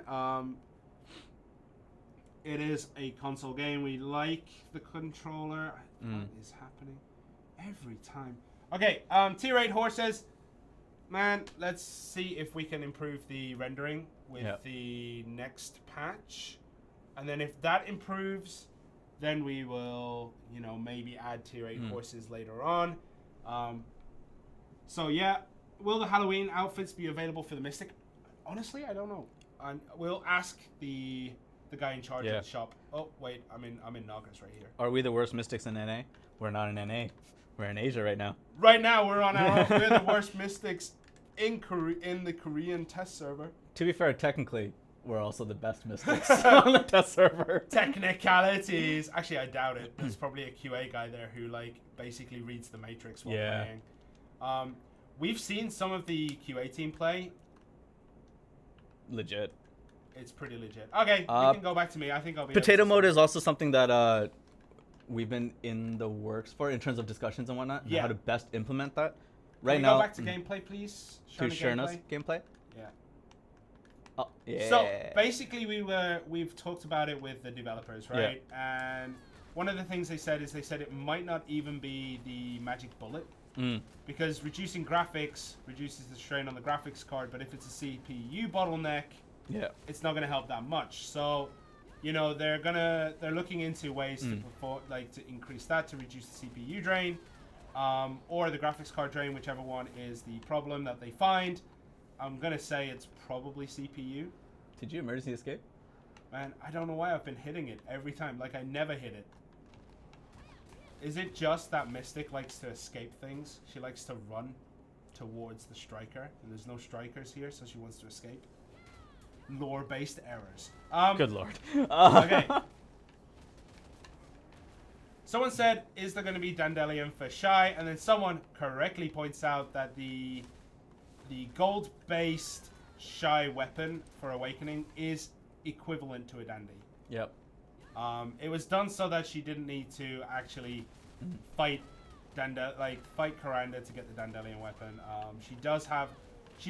It is a console game. We like the controller. What is happening every time? Okay, T-Rate Horse says, man, let's see if we can improve the rendering with the next patch. And then if that improves, then we will, maybe add T-Rate Horses later on. So yeah, will the Halloween outfits be available for the Mystic? Honestly, I don't know. We'll ask the guy in charge of the shop. Oh wait, I'm in Nagas right here. Are we the worst Mystics in NA? We're not in NA. We're in Asia right now. Right now, we're the worst Mystics in the Korean test server. To be fair, technically, we're also the best Mystics on the test server. Technicalities. Actually, I doubt it. There's probably a QA guy there who basically reads the Matrix while playing. We've seen some of the QA team play. Legit. It's pretty legit. Okay, you can go back to me. I think I'll be. Potato mode is also something that we've been in the works for in terms of discussions and whatnot. Yeah. How to best implement that. Right now. Go back to gameplay, please. To Shirna's gameplay. Yeah. Oh, yeah. So basically, we've talked about it with the developers, right? Yeah. And one of the things they said it might not even be the magic bullet. Because reducing graphics reduces the strain on the graphics card, but if it's a CPU bottleneck, it's not going to help that much. So, they're looking into ways to increase that, to reduce the CPU drain, or the graphics card drain, whichever one is the problem that they find. I'm going to say it's probably CPU. Did you emergency escape? Man, I don't know why I've been hitting it every time. I never hit it. Is it just that Mystic likes to escape things? She likes to run towards the striker, and there's no strikers here, so she wants to escape. Lore-based errors. Good lord. Okay. Someone said, is there going to be Dandelion for Shy? And then someone correctly points out that the gold-based Shy weapon for Awakening is equivalent to a Dandy. Yep. It was done so that she didn't need to actually fight Karanda to get the Dandelion weapon. She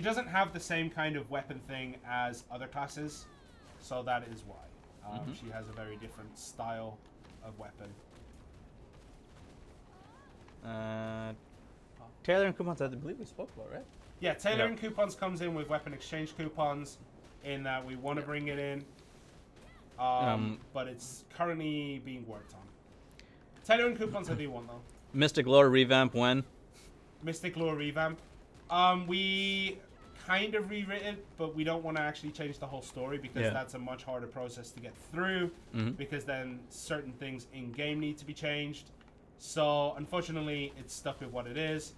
doesn't have the same kind of weapon thing as other classes, so that is why. She has a very different style of weapon. Taylor and coupons, I believe we spoke about, right? Yeah, Taylor and coupons comes in with weapon exchange coupons, in that we want to bring it in. But it's currently being worked on. Taylor and coupons I do want though. Mystic Lore revamp when? Mystic Lore revamp. We kind of rewrit it, but we don't want to actually change the whole story because that's a much harder process to get through. Because then certain things in game need to be changed. So unfortunately, it's stuck with what it is.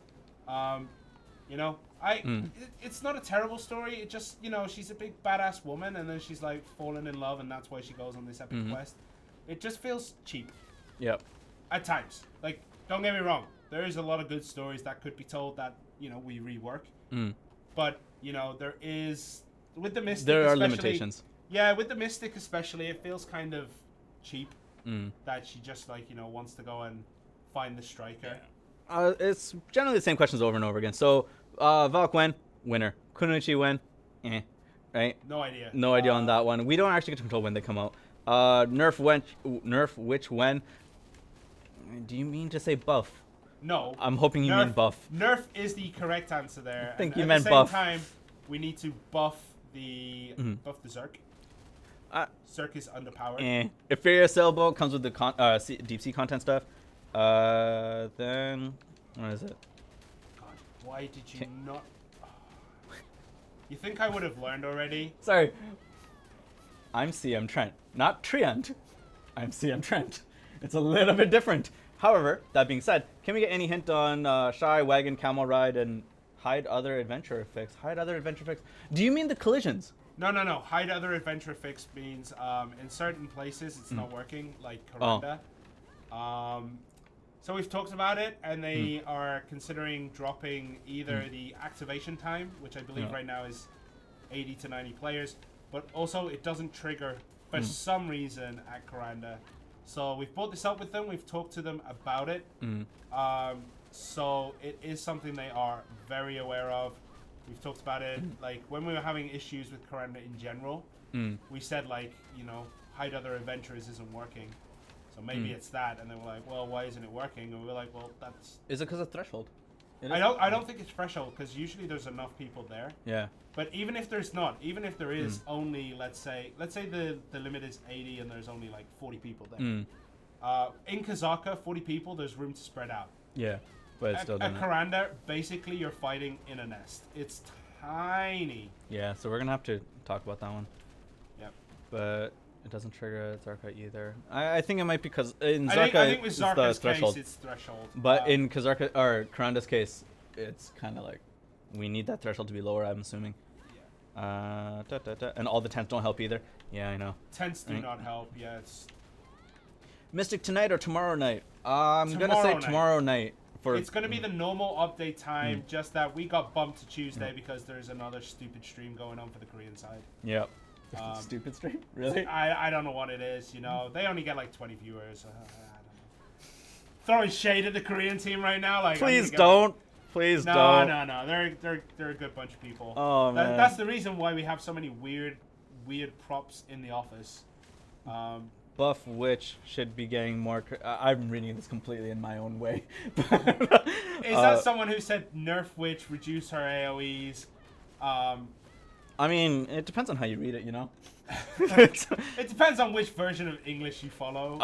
It's not a terrible story. It just, she's a big badass woman, and then she's fallen in love, and that's why she goes on this epic quest. It just feels cheap. Yep. At times. Don't get me wrong. There is a lot of good stories that could be told that, we rework. But, there is, with the Mystic there are limitations. Yeah, with the Mystic especially, it feels kind of cheap. That she just, wants to go and find the striker. It's generally the same questions over and over again. So, Valk when? Winner. Kunoichi when? Right? No idea. No idea on that one. We don't actually get to control when they come out. Nerf which when? Do you mean to say buff? No. I'm hoping you mean buff. Nerf is the correct answer there. I think you meant buff. At the same time, we need to buff the Zerk. Zerk is underpowered. Inferior Sailboat comes with the deep sea content stuff. Then what is it? God, why did you not? You think I would have learned already? Sorry. I'm CM Trent, not Trent. I'm CM Trent. It's a little bit different. However, that being said, can we get any hint on Shy, Wagon, Camel Ride, and Hide Other Adventure Fix? Hide Other Adventure Fix. Do you mean the collisions? No. Hide Other Adventure Fix means in certain places it's not working, like Karanda. So we've talked about it, and they are considering dropping either the activation time, which I believe right now is 80 to 90 players, but also it doesn't trigger for some reason at Karanda. So we've brought this up with them. We've talked to them about it. So it is something they are very aware of. We've talked about it, like when we were having issues with Karanda in general, we said like, you know, hide other adventurers isn't working. So maybe it's that, and they were like, well, why isn't it working? And we were like, well, that's... Is it because of threshold? I don't think it's threshold, because usually there's enough people there. Yeah. But even if there's not, even if there is only, let's say the limit is 80 and there's only like 40 people there. In Kazaka, 40 people, there's room to spread out. Yeah, but it's still At Karanda, basically you're fighting in a nest. It's tiny. Yeah, so we're gonna have to talk about that one. Yep. But it doesn't trigger Zarka either. I think it might be because in Zarka, I think with it's the Zarka's threshold. case, it's threshold. But in Kazarka or Karanda's case, it's kind of like we need that threshold to be lower. I'm assuming. Yeah. And all the tents don't help either. Yeah, I know. Tents do not help. Yeah, it's Mystic tonight or tomorrow night? I'm gonna Tomorrow say night. tomorrow night. it's going to be the normal update time, just that we got bumped to Tuesday because there's another stupid stream going on for the Korean side. Yep. Stupid stream? Really? I don't know what it is, you know. They only get like 20 viewers. I don't know. Throwing shade at the Korean team right now. Like, Please don't. Please don't. No. They're a good bunch of people. Oh, man. That's the reason why we have so many weird props in the office. Buff Witch should be getting more... I'm reading this completely in my own way. Is that someone who said nerf Witch, reduce her AoEs? I mean, it depends on how you read it, you know? It depends on which version of English you follow.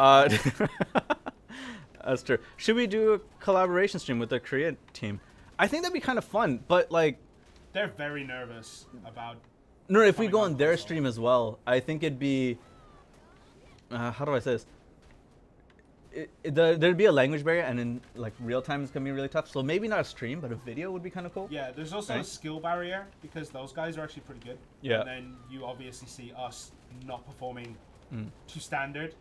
That's true. Should we do a collaboration stream with the Korean team? I think that'd be kind of fun, but like... They're very nervous about... No, if we go on their console. stream as well, I think it'd be... how do I say this? There'd be a language barrier, and in like real time, it's gonna be really tough. So maybe not a stream, but a video would be kind of cool. Yeah, there's also a skill barrier because those guys are actually pretty good. Yeah. And then you obviously see us not performing to standard.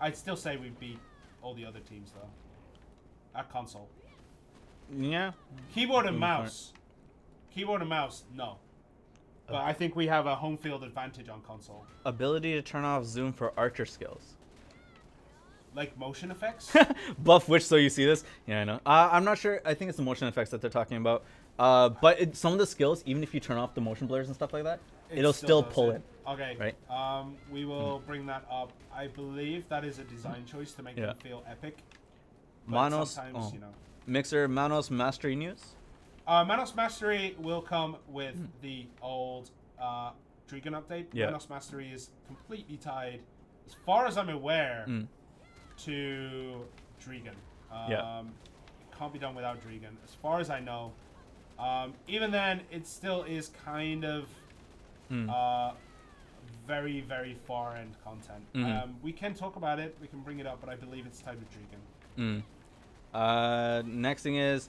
I'd still say we beat all the other teams though. At console. Yeah. Keyboard and mouse. Keyboard and mouse, no. But I think we have a home field advantage on console. Ability to turn off zoom for archer skills. Like motion effects? Buff Witch, so you see this? Yeah, I know. I'm not sure. I think it's the motion effects that they're talking about. But some of the skills, even if you turn off the motion blurs and stuff like that, it'll still pull it. Okay. Right? We will bring that up. I believe that is a design choice to make them feel epic. But Manos, sometimes, you know. Mixer Manos Mastery News? Manos Mastery will come with the old Dragon update. Yeah. Manos Mastery is completely tied, as far as I'm aware, to Dragon. Can't be done without Dragon, as far as I know. Even then, it still is kind of very, very far-end content. We can talk about it, we can bring it up, but I believe it's tied with Dragon. Next thing is,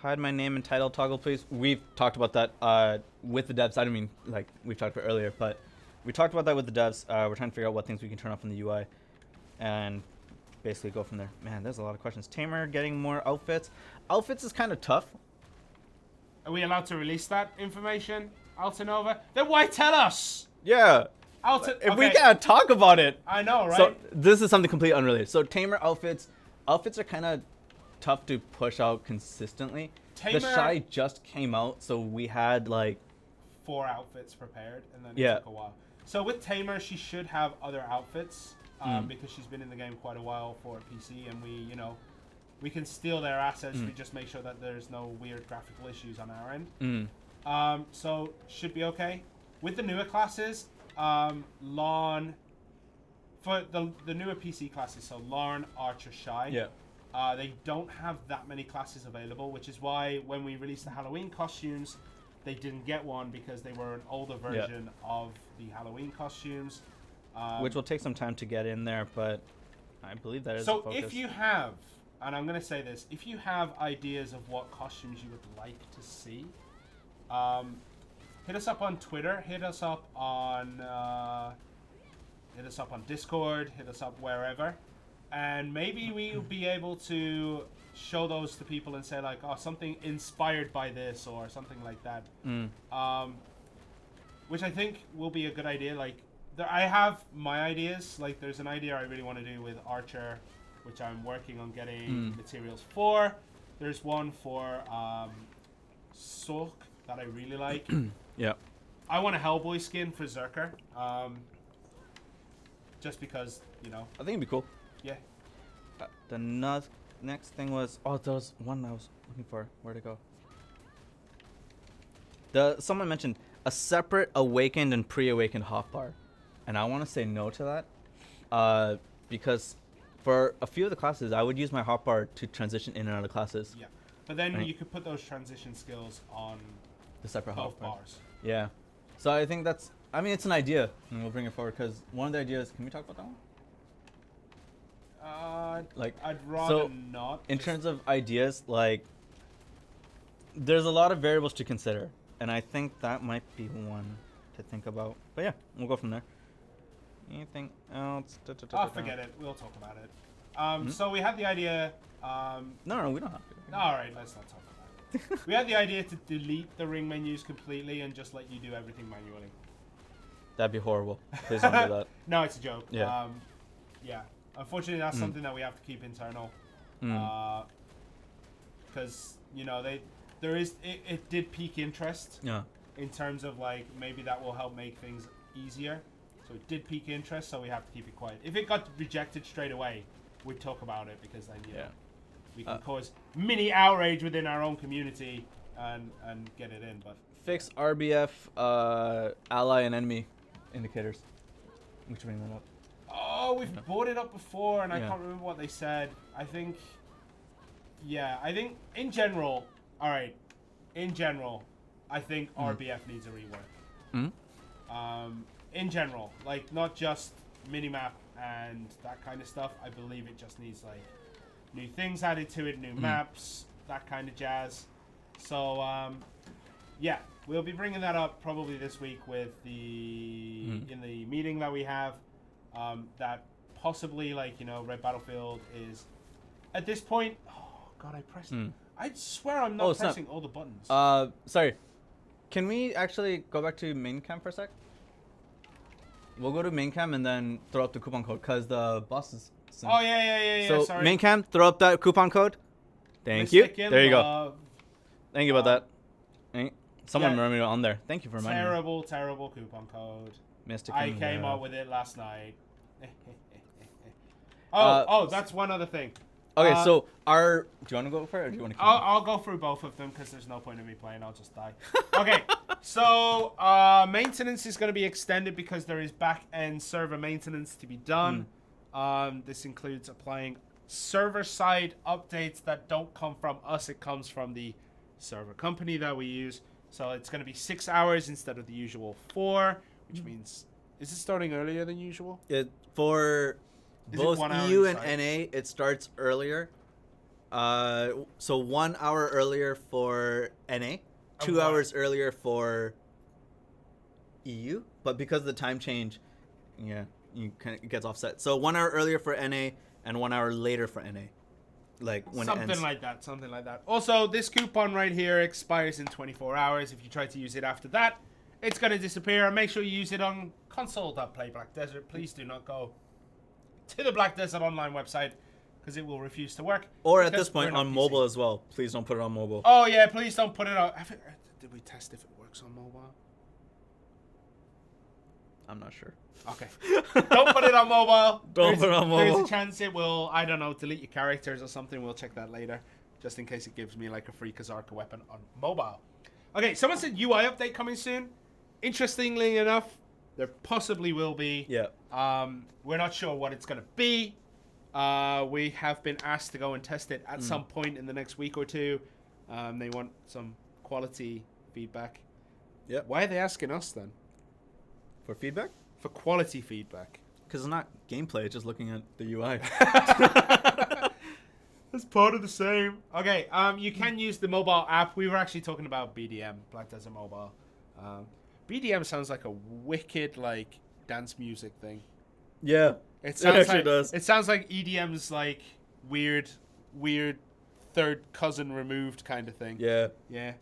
hide my name and title toggle, please. We've talked about that with the devs. I don't mean like we've talked about earlier, but we talked about that with the devs. We're trying to figure out what things we can turn off in the UI and basically go from there. Man, there's a lot of questions. Tamer getting more outfits. Outfits is kind of tough. Are we allowed to release that information, Altanova? Then why tell us? Yeah. If we can't talk about it. I know, right? So this is something completely unrelated. So Tamer outfits are kind of tough to push out consistently. Tamer, the Shy just came out, so we had like 4 outfits prepared, and then it took a while. So with Tamer, she should have other outfits because she's been in the game quite a while for PC, and we can steal their assets. We just make sure that there's no weird graphical issues on our end. So should be okay. With the newer classes, Lawn, for the newer PC classes, so Lauren, Archer, Shy. They don't have that many classes available, which is why when we released the Halloween costumes, they didn't get one because they were an older version of the Halloween costumes. Which will take some time to get in there, but I believe that is so the focus. if you have, and I'm going to say this, if you have ideas of what costumes you would like to see, hit us up on Twitter, hit us up on Discord, hit us up wherever. and maybe we'll be able to show those to people and say like, oh, something inspired by this or something like that. Which I think will be a good idea. Like, I have my ideas. Like, there's an idea I really want to do with Archer, which I'm working on getting materials for. There's one for Sulk that I really like. Yeah. I want a Hellboy skin for Zerker. Just because, you know. I think it'd be cool. Yeah. The next thing was there was one I was looking for. Where'd it go? Someone mentioned a separate awakened and pre-awakened hotbar, and I want to say no to that, because for a few of the classes I would use my hotbar to transition in and out of classes. Yeah, but then right. You could put those transition skills on the separate both hotbar. bars. Yeah, so I think that's. I mean, it's an idea, and we'll bring it forward because one of the ideas. Can we talk about that one? Like, I'd rather not. In terms of ideas, like, there's a lot of variables to consider, and I think that might be one to think about. But yeah, we'll go from there. Anything else? Forget it. We'll talk about it. So we had the idea. No, we don't have to. All right, let's not talk about it. We had the idea to delete the ring menus completely and just let you do everything manually. That'd be horrible. Please don't do that. No, it's a joke. Yeah. Yeah. Unfortunately, that's something that we have to keep internal. Because you know it did pique interest. Yeah. In terms of like maybe that will help make things easier. So it did pique interest, so we have to keep it quiet. If it got rejected straight away, we'd talk about it because then know, we can cause mini outrage within our own community and get it in. But fix RBF ally and enemy indicators. We should bring that up. Oh, we've brought it up before, and I can't remember what they said. I think in general, all right. In general, I think RBF needs a rework. In general, like not just minimap and that kind of stuff. I believe it just needs like new things added to it, new maps, that kind of jazz. So yeah, we'll be bringing that up probably this week with in the meeting that we have. That possibly like Red Battlefield is at this point. Oh God, I pressed. I swear I'm not pressing all the buttons. Sorry. Can we actually go back to main cam for a sec? We'll go to main cam and then throw up the coupon code because the boss is. Oh yeah. So sorry. main cam, throw up that coupon code. Thank you. There you go. Thank you about that. Someone remembered it on there. Thank you for reminding me. Terrible coupon code. Mystic. I came up with it last night. That's one other thing. Okay, so do you want to go for it or do you want to keep I'll go through both of them because there's no point in me playing. I'll just die. Okay, so maintenance is going to be extended because there is back-end server maintenance to be done. This includes applying server-side updates that don't come from us. It comes from the server company that we use. So it's going to be 6 hours instead of the usual 4, which means... Is it starting earlier than usual? For both EU and NA, it starts earlier. So 1 hour earlier for NA, 2 hours earlier for EU. But because of the time change, it gets offset. So 1 hour earlier for NA and 1 hour later for NA. Like when it ends. Something like that. Also, this coupon right here expires in 24 hours. If you try to use it after that, it's going to disappear. Make sure you use it on console.play Black Desert. Please do not go to the Black Desert online website because it will refuse to work. Or at this point on mobile as well. Please don't put it on mobile. Oh yeah, please don't put it on. Did we test if it works on mobile? I'm not sure. Okay. Don't put it on mobile. Put it on mobile. There's a chance it will, I don't know, delete your characters or something. We'll check that later. Just in case it gives me like a free Kazarka weapon on mobile. Okay, someone said UI update coming soon. Interestingly enough, there possibly will be. Yeah. We're not sure what it's going to be. We have been asked to go and test it at some point in the next week or two. They want some quality feedback. Yep. Why are they asking us then? For feedback? For quality feedback. Because it's not gameplay, it's just looking at the UI. It's part of the same. Okay, you can use the mobile app. We were actually talking about BDM, Black Desert Mobile. BDM sounds like a wicked, like, dance music thing. Yeah. It sounds actually like does. it sounds like EDM's like weird third cousin removed kind of thing. Yeah. Yeah.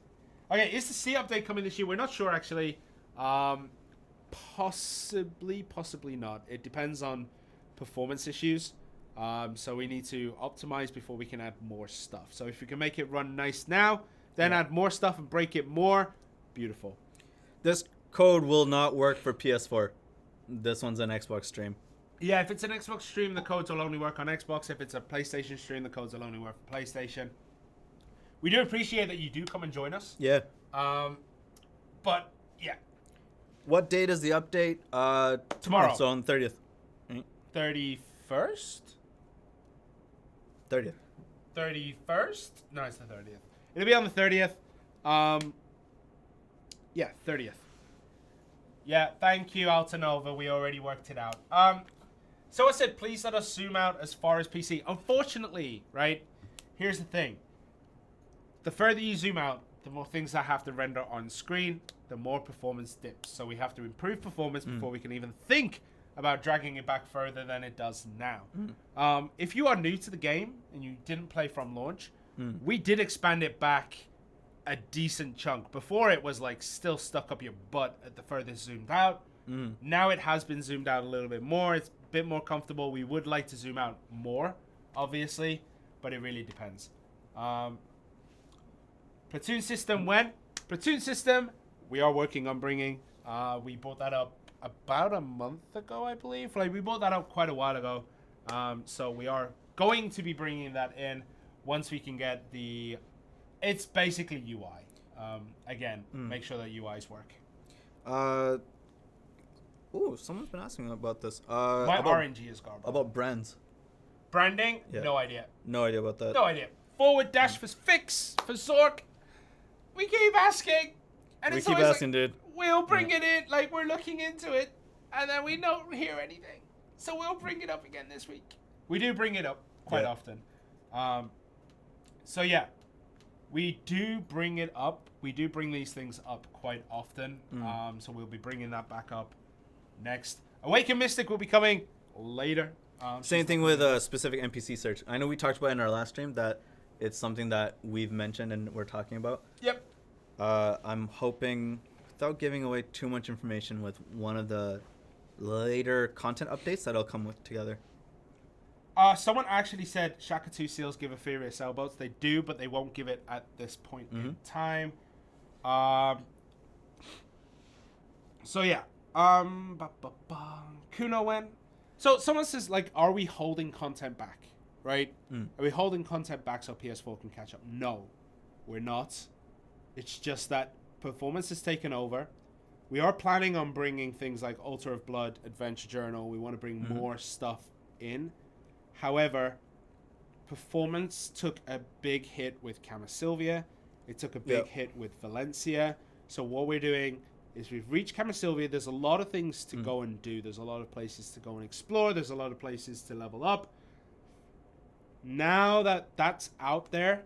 Okay, is the C update coming this year? We're not sure actually. Possibly not. It depends on performance issues. So we need to optimize before we can add more stuff. So if we can make it run nice now, then add more stuff and break it more, beautiful. This code will not work for PS4. This one's an Xbox stream. Yeah, if it's an Xbox stream, the codes will only work on Xbox. If it's a PlayStation stream, the codes will only work for PlayStation. We do appreciate that you do come and join us. Yeah. But yeah. What date is the update? Tomorrow. So on the 30th. 31st? 30th. 31st? No, it's the 30th. It'll be on the 30th. Yeah, 30th. Yeah, thank you, Altanova. We already worked it out. So I said, please let us zoom out as far as PC. Unfortunately, right, here's the thing. The further you zoom out, the more things that have to render on screen, the more performance dips. So we have to improve performance before we can even think about dragging it back further than it does now. If you are new to the game and you didn't play from launch, we did expand it back a decent chunk. Before it was like still stuck up your butt at the furthest zoomed out. Now it has been zoomed out a little bit more. It's a bit more comfortable. We would like to zoom out more, obviously, but it really depends. Platoon system when? Platoon system, we are working on bringing. We brought that up about a month ago, I believe. Like we brought that up quite a while ago. So we are going to be bringing that in once we can get the... It's basically UI. Again, make sure that UIs work. Ooh, someone's been asking about this. My RNG is garbage. About brands. Branding? Yeah. No idea. No idea about that. No idea. Forward dash for fix for Zork. We keep asking. And We it's keep always asking, like, dude. we'll bring it in, like we're looking into it, and then we don't hear anything. So we'll bring it up again this week. We do bring it up quite often. So yeah, we do bring it up. We do bring these things up quite often. So we'll be bringing that back up next. Awaken Mystic will be coming later. Same thing with a specific NPC search. I know we talked about in our last stream that it's something that we've mentioned and we're talking about. Yep. I'm hoping, without giving away too much information, with one of the later content updates that'll come with together. Someone actually said Shaka 2 seals give a furious sailboats. They do, but they won't give it at this point in time. So yeah. Kuno when? So someone says, like, are we holding content back? Right? Are we holding content back so PS4 can catch up? No, we're not. It's just that performance has taken over. We are planning on bringing things like Altar of Blood, Adventure Journal. We want to bring more stuff in. However, performance took a big hit with Camasilvia. It took a big hit with Valencia. So what we're doing is we've reached Camasilvia. There's a lot of things to go and do. There's a lot of places to go and explore. There's a lot of places to level up. Now that that's out there,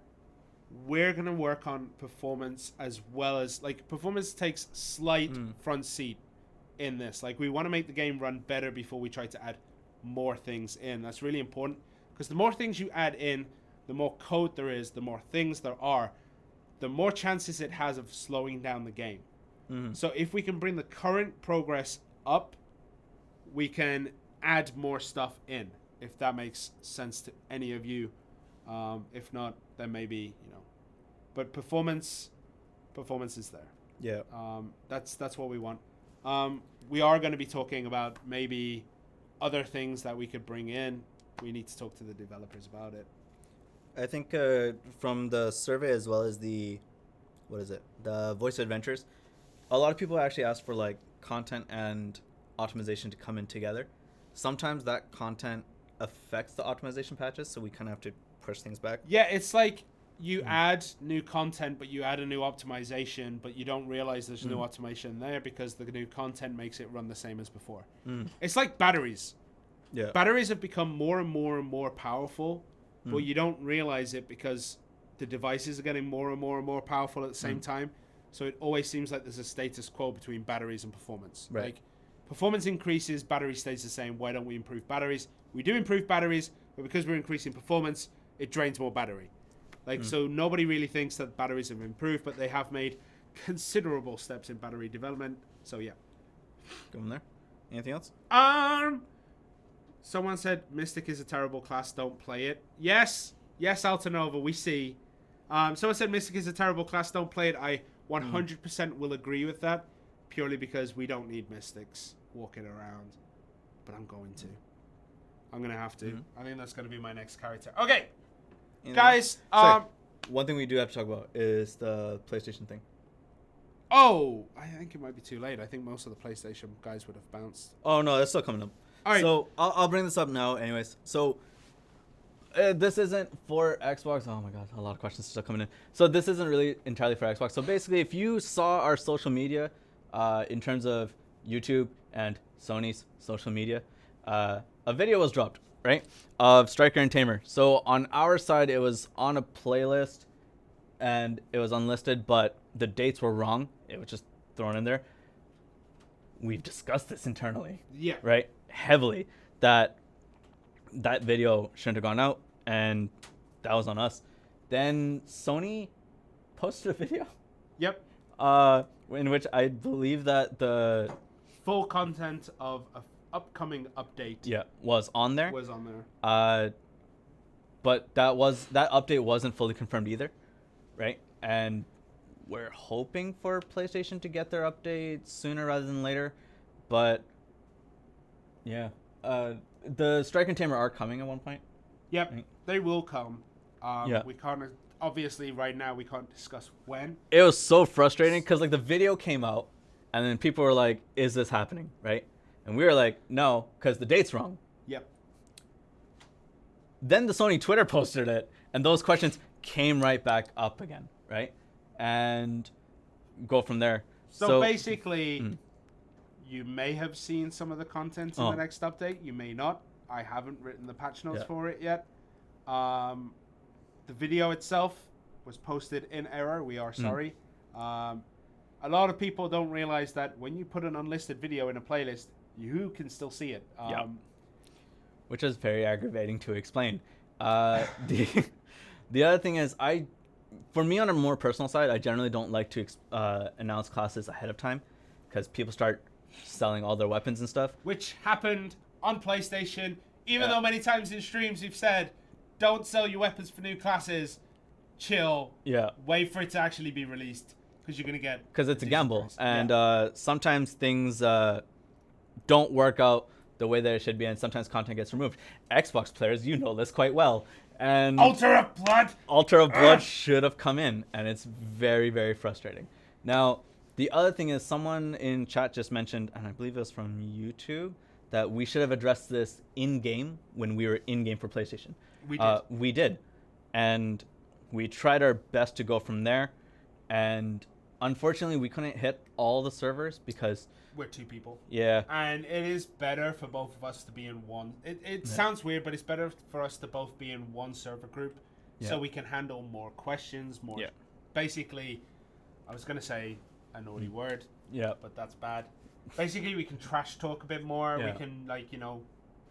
we're going to work on performance as well as... Like, performance takes slight front seat in this. Like, we want to make the game run better before we try to add more things in. That's really important. Because the more things you add in, the more code there is, the more things there are, the more chances it has of slowing down the game. So if we can bring the current progress up, we can add more stuff in, if that makes sense to any of you. If not, then maybe, you know. But performance is there. Yeah. That's what we want. We are going to be talking about maybe other things that we could bring in. We need to talk to the developers about it. I think from the survey as well as the Voice Adventures, a lot of people actually ask for like content and optimization to come in together. Sometimes that content affects the optimization patches, so we kind of have to push things back. Yeah, it's like you add new content, but you add a new optimization, but you don't realize there's new automation there because the new content makes it run the same as before. It's like batteries. Yeah. Batteries have become more and more and more powerful, but you don't realize it because the devices are getting more and more and more powerful at the same time. So it always seems like there's a status quo between batteries and performance. Right. Like, performance increases, battery stays the same. Why don't we improve batteries? We do improve batteries, but because we're increasing performance, it drains more battery. Like, so nobody really thinks that batteries have improved, but they have made considerable steps in battery development. So yeah. Go in there. Anything else? Someone said Mystic is a terrible class. Don't play it. Yes, Altanova. We see. Someone said Mystic is a terrible class. Don't play it. I 100% will agree with that, purely because we don't need Mystics walking around. But I'm going to. I'm gonna have to. I think that's gonna be my next character. Okay, guys. Sorry. One thing we do have to talk about is the PlayStation thing. Oh, I think it might be too late. I think most of the PlayStation guys would have bounced. Oh no, that's still coming up. All right. So I'll bring this up now, anyways. So this isn't for Xbox. Oh my god, a lot of questions still coming in. So this isn't really entirely for Xbox. So basically, if you saw our social media, in terms of YouTube and Sony's social media, a video was dropped, right, of Striker and Tamer. So on our side, it was on a playlist, and it was unlisted, but the dates were wrong. It was just thrown in there. We've discussed this internally. Yeah. Right? Heavily. That video shouldn't have gone out, and that was on us. Then Sony posted a video. Yep. In which I believe that the full content of an upcoming update was on there. But that update wasn't fully confirmed either, right? And we're hoping for PlayStation to get their update sooner rather than later, but yeah, the Strike and Tamer are coming at one point. Yep, right? They will come. We can't obviously right now we can't discuss when. It was so frustrating because like the video came out, and then people were like, "Is this happening?" Right? And we were like, "No," because the date's wrong. Yep. Then the Sony Twitter posted it, and those questions came right back up again, right? And go from there. So basically, you may have seen some of the content in the next update. You may not. I haven't written the patch notes for it yet. The video itself was posted in error. We are sorry. A lot of people don't realize that when you put an unlisted video in a playlist, you can still see it. Which is very aggravating to explain. The other thing is, for me on a more personal side, I generally don't like to announce classes ahead of time because people start selling all their weapons and stuff. Which happened on PlayStation, even though many times in streams you've said, don't sell your weapons for new classes, chill, wait for it to actually be released because you're going to get... Because it's a gamble, price. And sometimes things don't work out the way that it should be, and sometimes content gets removed. Xbox players, you know this quite well. And Altar of Blood should have come in, and it's very, very frustrating. Now, the other thing is someone in chat just mentioned, and I believe it was from YouTube, that we should have addressed this in-game when we were in-game for PlayStation. We did. And we tried our best to go from there. And unfortunately, we couldn't hit all the servers because... We're two people. Yeah. And it is better for both of us to be in one. It sounds weird, but it's better for us to both be in one server group so we can handle more questions, more... Yeah. Basically, I was going to say a naughty word, but that's bad. Basically, we can trash talk a bit more. We can,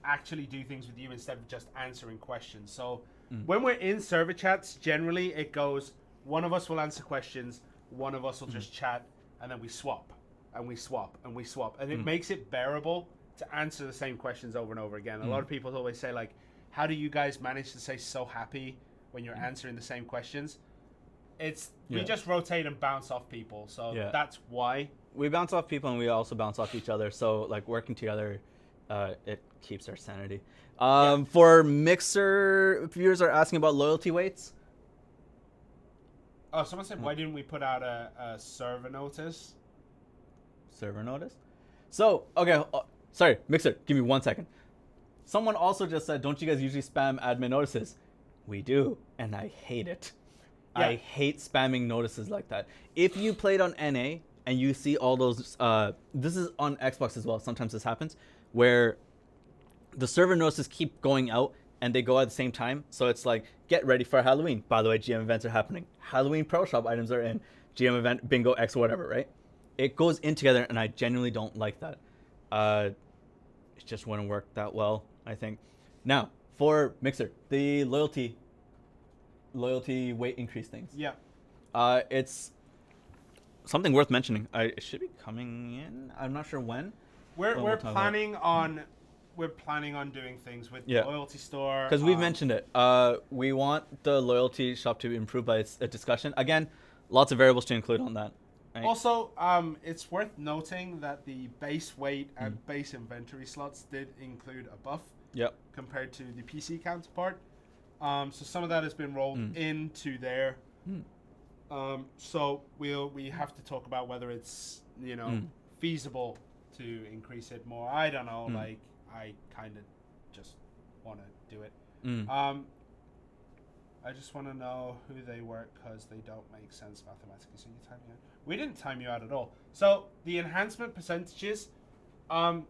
actually do things with you instead of just answering questions. So when we're in server chats, generally it goes, one of us will answer questions, one of us will just chat, and then we swap. And we swap, and we swap. And it makes it bearable to answer the same questions over and over again. A lot of people always say, like, how do you guys manage to stay so happy when you're answering the same questions? We just rotate and bounce off people. So that's why. We bounce off people, and we also bounce off each other. So, like, working together, it keeps our sanity. For Mixer, viewers are asking about loyalty weights. Oh, someone said, why didn't we put out a server notice? Server notice? So, okay, sorry, Mixer, give me 1 second. Someone also just said, don't you guys usually spam admin notices? We do, and I hate it. I hate spamming notices like that. If you played on NA and you see all those, this is on Xbox as well, sometimes this happens, where the server notices keep going out and they go at the same time. So it's like, get ready for Halloween. By the way, GM events are happening. Halloween Pro Shop items are in. GM event, bingo, X, whatever, right? It goes in together, and I genuinely don't like that. It just wouldn't work that well, I think. Now, for Mixer, the loyalty weight increase things. Yeah. It's something worth mentioning. It should be coming in. I'm not sure when. We're planning on doing things with the loyalty store. Because we've mentioned it. We want the loyalty shop to improve by a discussion. Again, lots of variables to include on that. Right? Also, it's worth noting that the base weight and base inventory slots did include a buff. Yep. Compared to the PC counterpart. So some of that has been rolled into there. So we have to talk about whether it's feasible to increase it more. I don't know. Like I kind of just want to do it. I just want to know who they work because they don't make sense mathematically. So you time me out. We didn't time you out at all. So the enhancement percentages, I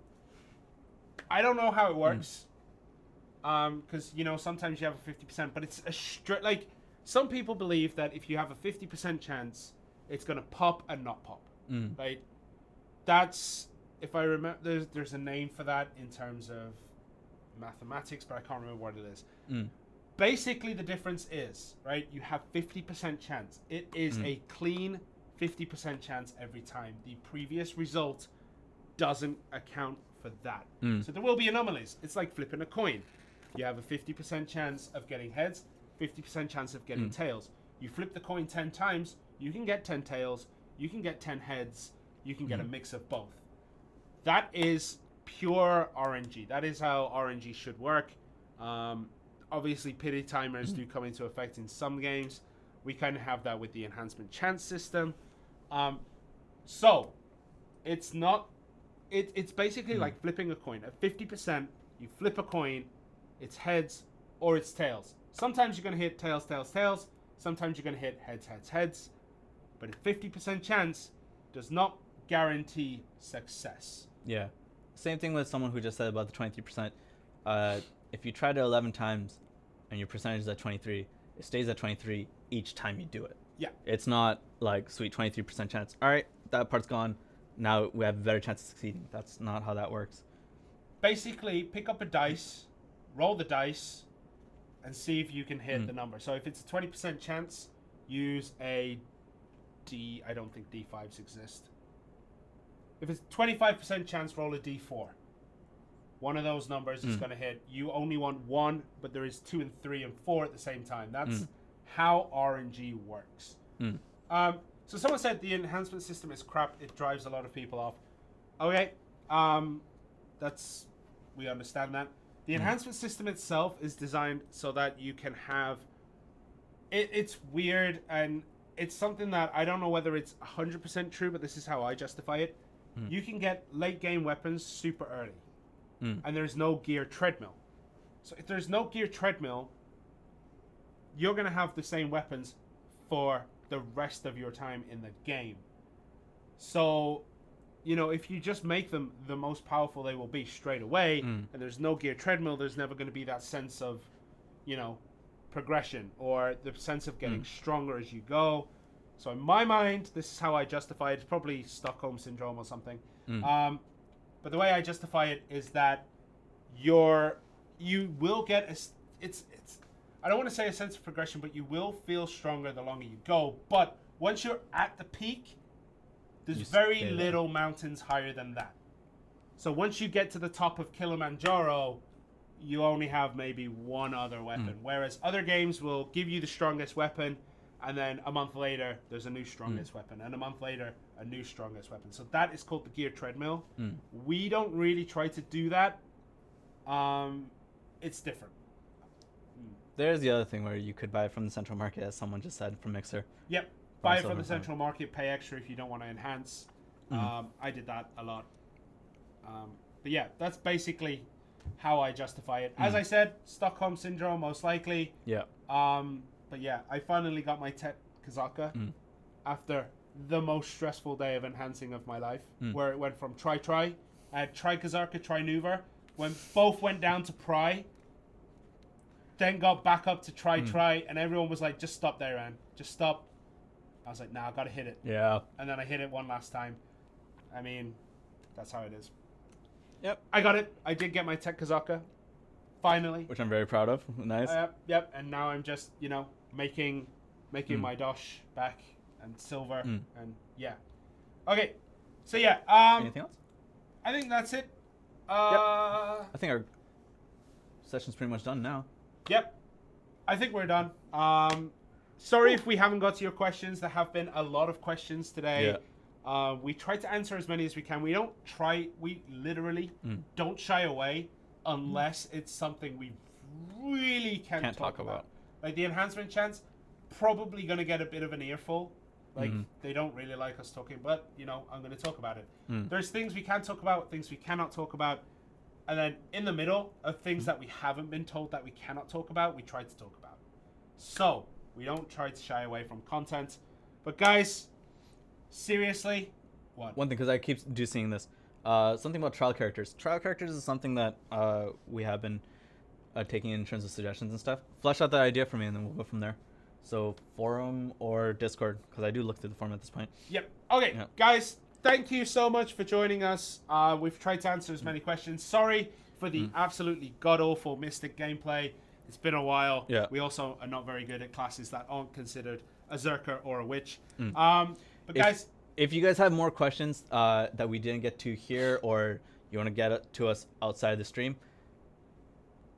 don't know how it works. Because sometimes you have a 50%, but it's a strict. Like some people believe that if you have a 50% chance, it's gonna pop and not pop. Right? That's if I remember. There's a name for that in terms of mathematics, but I can't remember what it is. Basically, the difference is right. You have 50% chance. It is a clean 50% chance every time. The previous result doesn't account for that. So there will be anomalies. It's like flipping a coin. You have a 50% chance of getting heads, 50% chance of getting tails. You flip the coin 10 times, you can get 10 tails, you can get 10 heads, you can get a mix of both. That is pure RNG. That is how RNG should work. Obviously, pity timers do come into effect in some games. We kind of have that with the enhancement chance system. So, it's not... It's basically like flipping a coin. At 50%, you flip a coin, it's heads or it's tails. Sometimes you're going to hit tails, tails, tails. Sometimes you're going to hit heads, heads, heads. But a 50% chance does not guarantee success. Yeah. Same thing with someone who just said about the 23%. If you try it 11 times and your percentage is at 23, it stays at 23 each time you do it. Yeah. It's not like, sweet, 23% chance. All right, that part's gone. Now we have a better chance of succeeding. That's not how that works. Basically, pick up a dice, roll the dice, and see if you can hit the number. So if it's a 20% chance, use a D. I don't think D5s exist. If it's 25% chance, roll a D4. One of those numbers is going to hit. You only want one, but there is 2 and 3 and 4 at the same time. That's how RNG works. So someone said the enhancement system is crap. It drives a lot of people off. Okay, we understand that. The enhancement system itself is designed so that you can have... It's weird, and it's something that I don't know whether it's 100% true, but this is how I justify it. You can get late game weapons super early, and there's no gear treadmill. So if there's no gear treadmill, you're going to have the same weapons for the rest of your time in the game. So, if you just make them the most powerful they will be straight away, and there's no gear treadmill, there's never going to be that sense of, progression or the sense of getting stronger as you go. So in my mind, this is how I justify it. It's probably Stockholm Syndrome or something. But the way I justify it is that you will get it's I don't want to say a sense of progression, but you will feel stronger the longer you go. But once you're at the peak, there's very little mountains higher than that. So once you get to the top of Kilimanjaro, you only have maybe one other weapon. Whereas other games will give you the strongest weapon, and then a month later, there's a new strongest weapon. And a month later, a new strongest weapon. So that is called the gear treadmill. We don't really try to do that. It's different. There's the other thing where you could buy it from the central market, as someone just said, from Mixer. Yep. Buy it from the central market, pay extra if you don't want to enhance. I did that a lot. But yeah, that's basically how I justify it. As I said, Stockholm Syndrome, most likely. Yeah. But yeah, I finally got my Tet Kazaka after the most stressful day of enhancing of my life, where it went from try, Kazaka, try Nuver, when both went down to pry, then got back up to try, and everyone was like, just stop there, Aaron. Just stop. I was like, nah, I gotta hit it. Yeah. And then I hit it one last time. I mean, that's how it is. Yep. I got it. I did get my Tech Kazaka. Finally. Which I'm very proud of. Nice. Yep. And now I'm just, making my Dosh back and silver and yeah. Okay. So yeah. Anything else? I think that's it. I think our session's pretty much done now. Yep. I think we're done. Sorry if we haven't got to your questions. There have been a lot of questions today. Yeah. We try to answer as many as we can. We literally don't shy away unless it's something we really can't talk about. Like the enhancement chance, probably going to get a bit of an earful. Like they don't really like us talking, but I'm going to talk about it. There's things we can talk about, things we cannot talk about. And then in the middle of things that we haven't been told that we cannot talk about, we try to talk about. So we don't try to shy away from content. But guys, seriously, what? One thing, because I keep seeing this. Something about trial characters. Trial characters is something that we have been taking in terms of suggestions and stuff. Flesh out that idea for me, and then we'll go from there. So forum or Discord, because I do look through the forum at this point. Yep. Okay, guys, thank you so much for joining us. We've tried to answer as many questions. Sorry for the absolutely god-awful Mystic gameplay. It's been a while. Yeah. We also are not very good at classes that aren't considered a Zerker or a Witch. But guys... If you guys have more questions that we didn't get to here, or you want to get it to us outside the stream,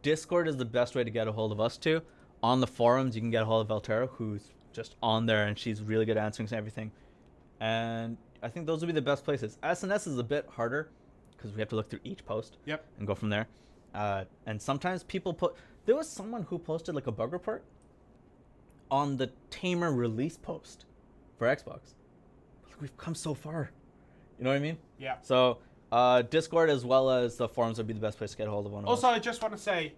Discord is the best way to get a hold of us too. On the forums, you can get a hold of Valterra, who's just on there, and she's really good at answering everything. And I think those would be the best places. SNS is a bit harder because we have to look through each post and go from there. And sometimes people put... There was someone who posted like a bug report on the Tamer release post for Xbox. We've come so far. You know what I mean? Yeah. So Discord as well as the forums would be the best place to get a hold of one of us. Also, I just want to say,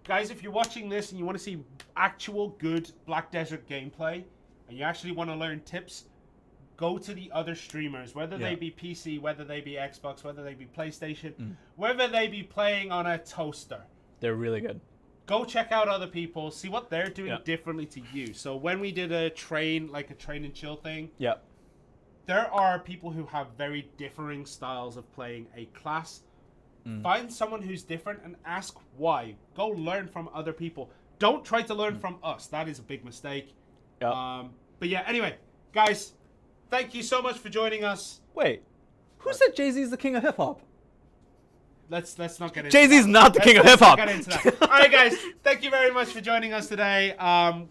guys, if you're watching this and you want to see actual good Black Desert gameplay and you actually want to learn tips, go to the other streamers, whether they be PC, whether they be Xbox, whether they be PlayStation, whether they be playing on a toaster. They're really good. Go check out other people, see what they're doing differently to you. So when we did a train and chill thing, there are people who have very differing styles of playing a class. Find someone who's different and ask why. Go learn from other people. Don't try to learn from us. That is a big mistake. But yeah, anyway, guys, thank you so much for joining us. Wait, who said Jay-Z's the king of hip-hop? Let's not get into Jay-Z's that. not the king of hip-hop. Get into that. All right, guys, thank you very much for joining us today.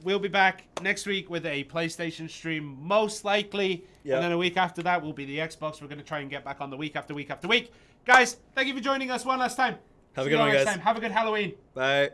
We'll be back next week with a PlayStation stream, most likely. And then a week after that will be the Xbox. We're going to try and get back on the week after week after week. Guys, thank you for joining us one last time. Have a good one, guys. Have a good Halloween. Bye.